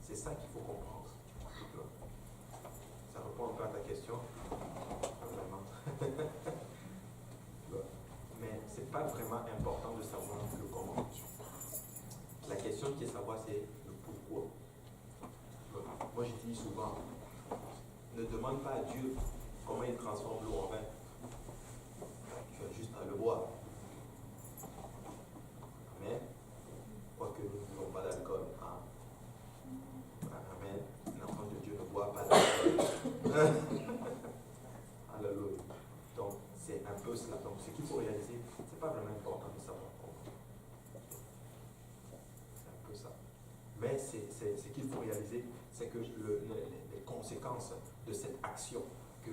C: C'est ça qu'il faut comprendre. Ça répond un peu à ta question. Pas vraiment. Mais ce n'est pas vraiment important de savoir le comment. La question qui est de savoir, c'est le pourquoi. Moi, je dis souvent, ne demande pas à Dieu comment il transforme l'eau en vin. Tu as juste à le boire. Amen. Quoique nous ne buvons pas d'alcool. Hein? Amen. L'enfant de Dieu ne boit pas d'alcool. Alléluia. Donc, c'est un peu cela. Donc, ce qu'il faut réaliser, ce n'est pas vraiment important de savoir comment. C'est un peu ça. Mais ce qu'il faut réaliser, c'est que les conséquences de cette action que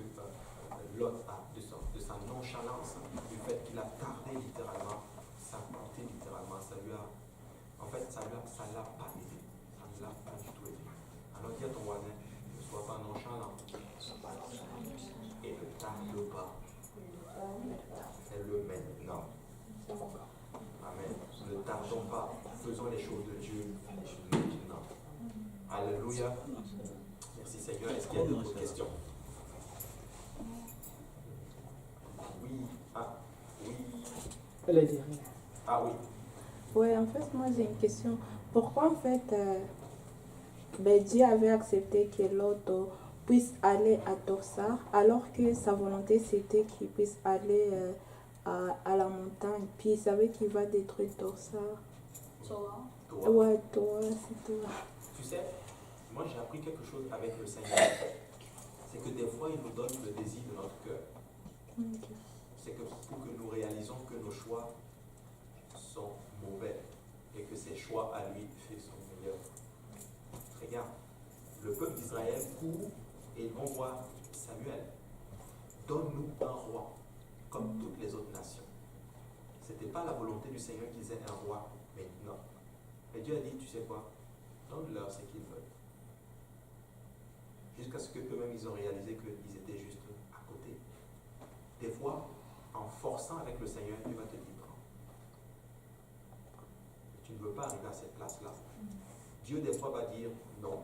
C: Lot a, de sa nonchalance, du fait qu'il a tardé littéralement, s'apporter littéralement, ça lui a, en fait, ça ne l'a pas aidé. Ça ne l'a pas du tout aidé. Alors dis à ton voisin, ne sois pas nonchalant. Et ne tarde pas. Fais-le maintenant. Amen. Ne tardons pas. Faisons les choses de Dieu maintenant. Alléluia. Merci Seigneur. Est-ce qu'il y a d'autres questions? Oui. Ah, oui.
E: Elle a dit rien.
C: Ah oui.
A: Ouais, en fait, moi j'ai une question. Pourquoi en fait Dieu avait accepté que l'autre puisse aller à Torsar alors que sa volonté c'était qu'il puisse aller à la montagne, puis il savait qu'il va détruire Torsar.
D: Toi.
A: Ouais, toi, c'est toi.
C: Tu sais, moi j'ai appris quelque chose avec le Seigneur. C'est que des fois il nous donne le désir de notre cœur.
A: Okay.
C: C'est que pour que nous réalisons que nos choix sont mauvais et que ses choix à lui sont meilleurs. Regarde, le peuple d'Israël court et ils vont voir Samuel. Donne-nous un roi comme toutes les autres nations. Ce n'était pas la volonté du Seigneur qu'ils aient un roi maintenant. Mais Dieu a dit, tu sais quoi, donne-leur ce qu'ils veulent. Jusqu'à ce qu'eux-mêmes ils ont réalisé qu'ils étaient juste à côté. Des fois, en forçant avec le Seigneur, il va te dire, prends. Tu ne veux pas arriver à cette place-là. Dieu, des fois, va dire non.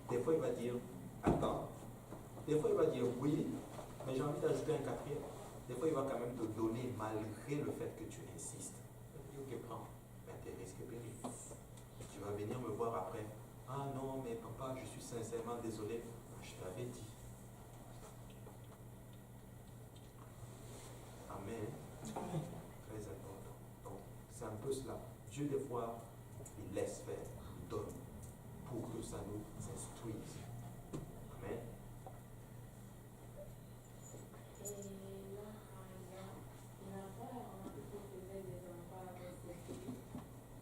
C: Des fois, il va dire attends. Des fois, il va dire oui, mais j'ai envie d'ajouter un quatrième. Des fois, il va quand même te donner malgré le fait que tu insistes. Il va te dire, ok, prends, mais tes risques périls. Tu vas venir me voir après. Ah non, mais papa, je suis sincèrement désolé. Je t'avais dit. Amen. Très important. Donc, c'est un peu cela. Dieu, des fois, il laisse faire, il donne pour que ça nous instruise. Amen.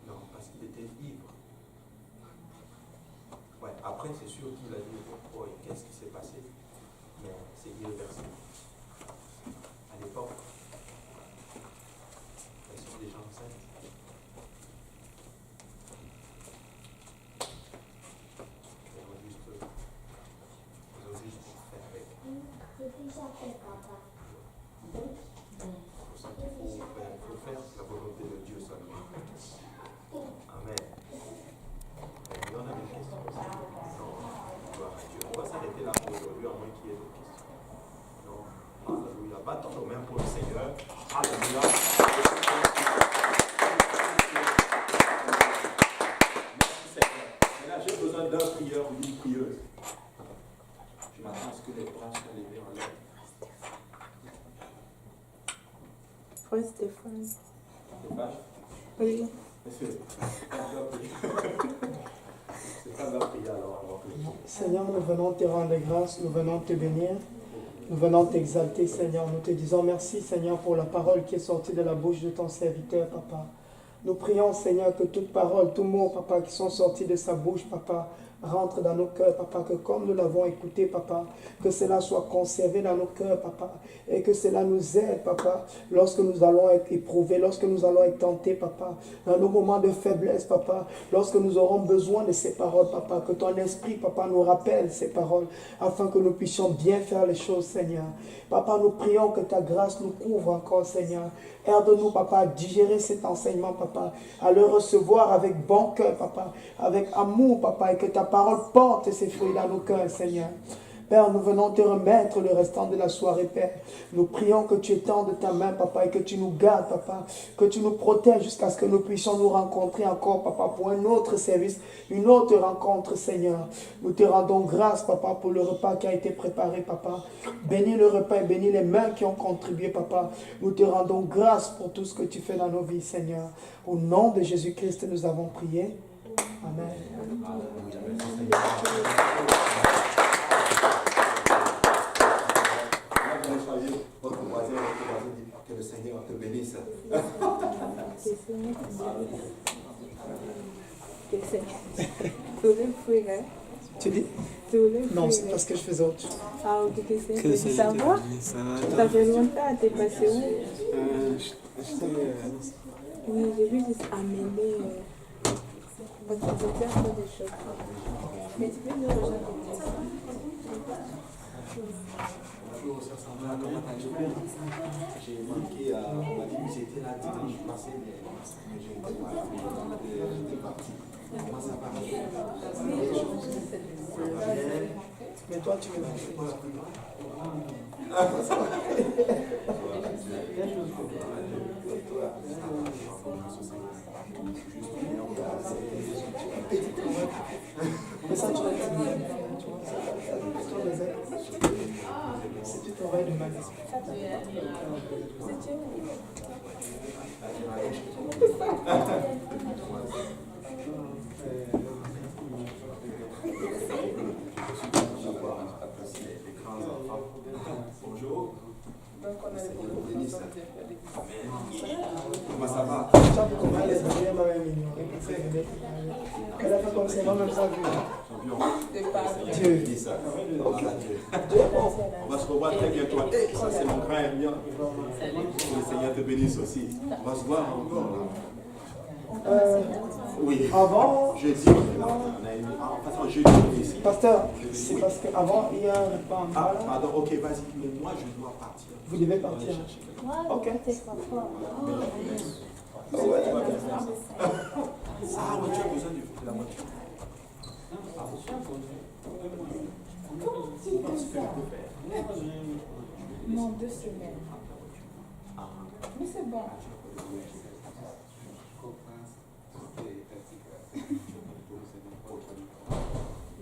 C: Non, parce qu'il était ivre. Ouais, après, c'est sûr qu'il a dit, oh, qu'est-ce qui s'est passé? Mais c'est irréversible. À l'époque, elles sont des gens enceintes. Ils ont juste fait avec. C'est pour ça qu'il faut faire la volonté de Dieu seulement. Amen. Il y en a des questions aussi. Non, gloire à Dieu. On va s'arrêter là pour aujourd'hui, à moins qu'il y ait des questions. Non, alléluia. Battons nos mains pour le Seigneur. Alléluia. Merci Seigneur. Et là, j'ai besoin d'un prieur ou d'une prieuse. Je m'attends à ce que les bras soient levés en l'air.
A: Frère Stéphane.
C: Stéphane?
A: Oui.
C: Monsieur, c'est pas la prière alors.
G: Seigneur, nous venons te rendre grâce, nous venons te bénir, nous venons t'exalter, Seigneur. Nous te disons merci, Seigneur, pour la parole qui est sortie de la bouche de ton serviteur, Papa. Nous prions, Seigneur, que toute parole, tout mot, Papa, qui sont sortis de sa bouche, Papa, rentre dans nos cœurs, Papa, que comme nous l'avons écouté, Papa, que cela soit conservé dans nos cœurs, Papa, et que cela nous aide, Papa, lorsque nous allons être éprouvés, lorsque nous allons être tentés, Papa, dans nos moments de faiblesse, Papa, lorsque nous aurons besoin de ces paroles, Papa, que ton esprit, Papa, nous rappelle ces paroles, afin que nous puissions bien faire les choses, Seigneur. Papa, nous prions que ta grâce nous couvre encore, Seigneur. Aide-nous, Papa, à digérer cet enseignement, Papa, papa, à le recevoir avec bon cœur, papa, avec amour, papa, et que ta parole porte ses fruits dans nos cœurs, Seigneur. Père, nous venons te remettre le restant de la soirée, Père. Nous prions que tu étendes ta main, papa, et que tu nous gardes, papa, que tu nous protèges jusqu'à ce que nous puissions nous rencontrer encore, papa, pour un autre service, une autre rencontre, Seigneur. Nous te rendons grâce, papa, pour le repas qui a été préparé, papa. Bénis le repas et bénis les mains qui ont contribué, papa. Nous te rendons grâce pour tout ce que tu fais dans nos vies, Seigneur. Au nom de Jésus-Christ, nous avons prié. Amen.
C: Votre voisin, que le Seigneur te bénisse.
G: Tu dis? Non, c'est parce que je faisais autre chose.
A: Ah, ok, que ça va? Ça fait longtemps, t'es passé où? Oui, j'ai vu juste amener. Parce que j'étais un peu des choses. Mais tu peux nous rejoindre?
C: Bonjour, ça va, comment allez-vous? J'ai manqué, on m'a dit que j'étais là dimanche passé, mais j'étais parti. Comment ça va?
G: Mais toi, tu veux pas. Mais ça, tu vas dire. C'est du travail de magasin.
C: Bonjour. Comment ça va?
G: Comment les amis m'avaient ignoré? Elle a fait comme ça, moi-même ça vu. Dieu.
C: On va se revoir très bientôt. Ça, c'est mon grand ami. Que le Seigneur te bénisse aussi. On va se voir encore là. Oui.
G: Avant.
C: Jeudi, on est là. En passant, jeudi, on est ici.
G: Pasteur, c'est parce qu'avant, il y a un repas en bas.
C: Ah, pardon, ok, vas-y. Mais moi, je dois partir.
G: Vous devez partir. Ok.
C: Ah, ouais, tu as besoin de la voiture.
A: Non, 2 semaines. Mais c'est bon.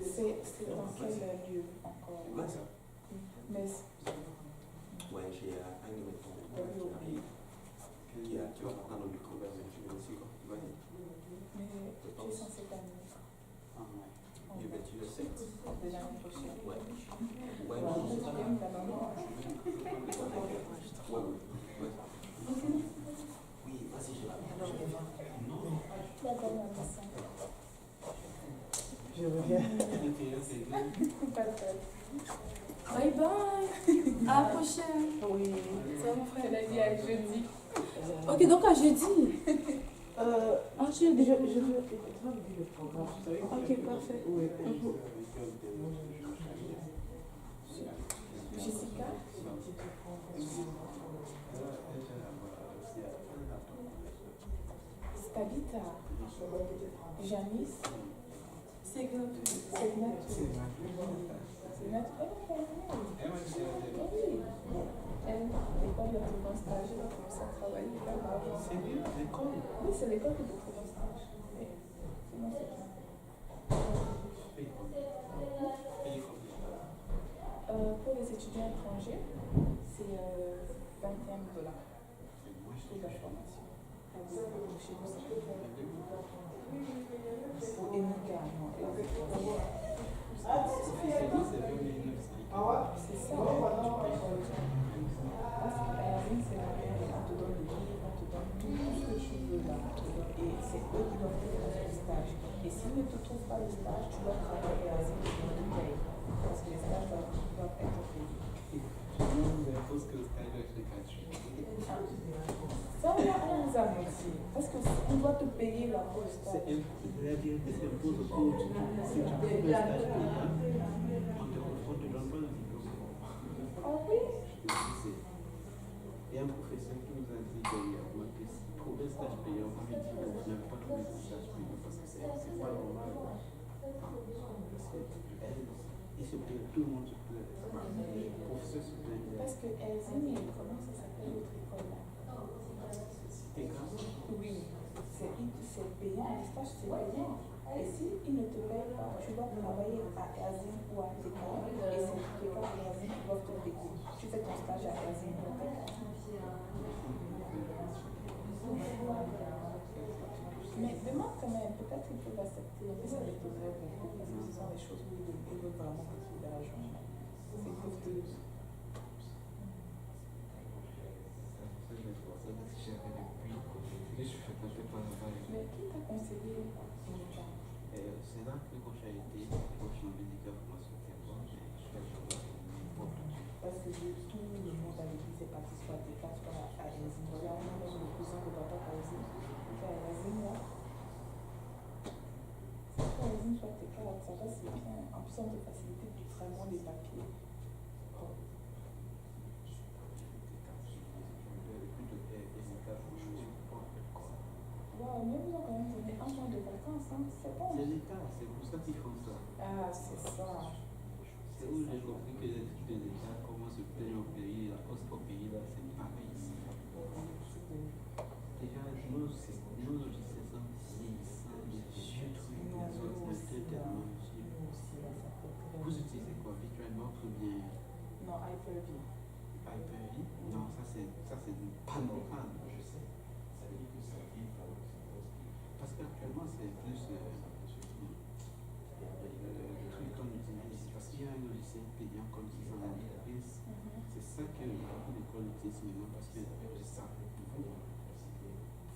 A: C'est dans quel lieu encore? Mais
C: ouais, j'ai un de mes tontons qui va prendre le micro vers le aussi.
A: mais tu es censé t'amener
C: Le 28 le 7.
A: de l'année prochaine.
C: Ouais.
A: Ouais, la maman.
C: Oui, vas-y, je vais.
G: Je reviens.
A: Bye bye. À la prochaine. Oui. Ça mon frère, elle a dit à jeudi. Ok, donc à jeudi. Ah, jeudi. Je veux le programme. Ok, parfait. Jessica. Tabitha. Janice. C'est elle, l'école de mon stage, elle a commencé à travailler là-bas.
E: C'est bien, l'école?
A: Oui, c'est l'école de mon stage. C'est bon, c'est bien. Pour les étudiants étrangers, c'est $21 pour la formation. Chez nous, c'est pour Emiga, non. C'est ça. Parce qu'à la ligne, c'est la même. On te donne le livre, on te donne tout ce que tu veux là. Et c'est eux qui doivent te donner le stage. Et s'ils ne te trouvent pas le stage, tu dois travailler à ce que tu dois payer. Parce que les stages doivent être payés. Ça, on nous a menti. Parce qu'on doit te payer là pour le stage.
E: C'est-à-dire que c'est pour le coach. Si tu fais le stage payant, on te donne pas le diplôme.
A: Ah oui?
E: Il y a un professeur qui nous a dit qu'il y a moins que 6 points. faut un stage payant. Comme il dit, on n'aime pas trouver des stages payants parce que c'est pas normal. Parce que il se plaît, tout le monde se plaît. Les professeurs se plaignent.
F: Parce que comment ça s'appelle votre école là?
E: C'était grave.
F: Oui, c'est payant, les stages c'est payant. Et s'ils ne te payent pas, tu dois travailler à Erzin ou à TK. Et c'est TK et Erzin qui doivent te payer. Tu fais ton stage à Erzin ou à TK. Mais demande quand même, peut-être qu'ils peuvent accepter. En plus, ça les poserait beaucoup parce que ce sont des choses où ils veulent vraiment beaucoup d'argent. C'est coûteux. Mais qui t'a conseillé
E: C'est là que quand j'ai été coach en médical formation terroir,
F: parce que tout le monde avec qui c'est parti soit des cas, soit à Erzin. Voilà, on a même le cousin de papa Erzin, qui est à Erzin là. Soit Erzin, soit tes cas, ça va, c'est bien. En plus, on te facilite vraiment les papiers. Wow, mais vous avez quand même donné un mois de vacances, hein? C'est bon.
E: c'est l'État, c'est pour ça qu'ils font ça.
F: Ah, c'est ça.
E: C'est où j'ai compris que les études de l'État, comment se plaignent au pays, la hausse au pays, là, c'est pareil ici. Déjà, nos logiciels sont 600 des vieux trucs, les ordinateurs tellement vieux. Vous utilisez quoi, VirtualBox ou bien
F: Non, Hyper-V.
E: Hyper-V? Non, ça c'est du panorama, je sais. Parce qu'actuellement, c'est plus le truc qu'on utilise ici. Parce qu'il y a un logiciel payant comme 600 Alice. C'est ça que beaucoup d'écoles utilisent maintenant parce que ça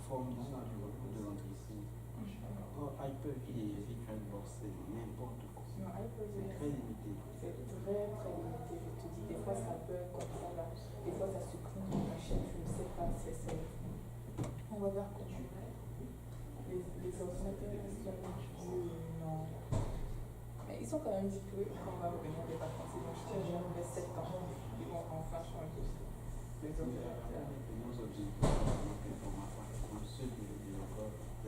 E: forme dans l'environnement de l'entreprise. Or, Hyper-V et VirtualBox, c'est n'importe quoi.
F: Non, Hyper-V,
E: C'est très limité.
F: c'est très très limité. Je te dis, des fois ça peut comme ça là. Des fois ça supprime une machine, je ne sais pas si c'est. On va voir comment. Les ordinateurs sont vieux, non. Mais ils sont quand même dit que quand on va revenir des vacances, ils vont changer vers septembre. Ils vont enfin changer les ordinateurs.
E: Nos objectifs, ceux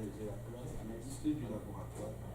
E: de la classe, mais ceux du laboratoire.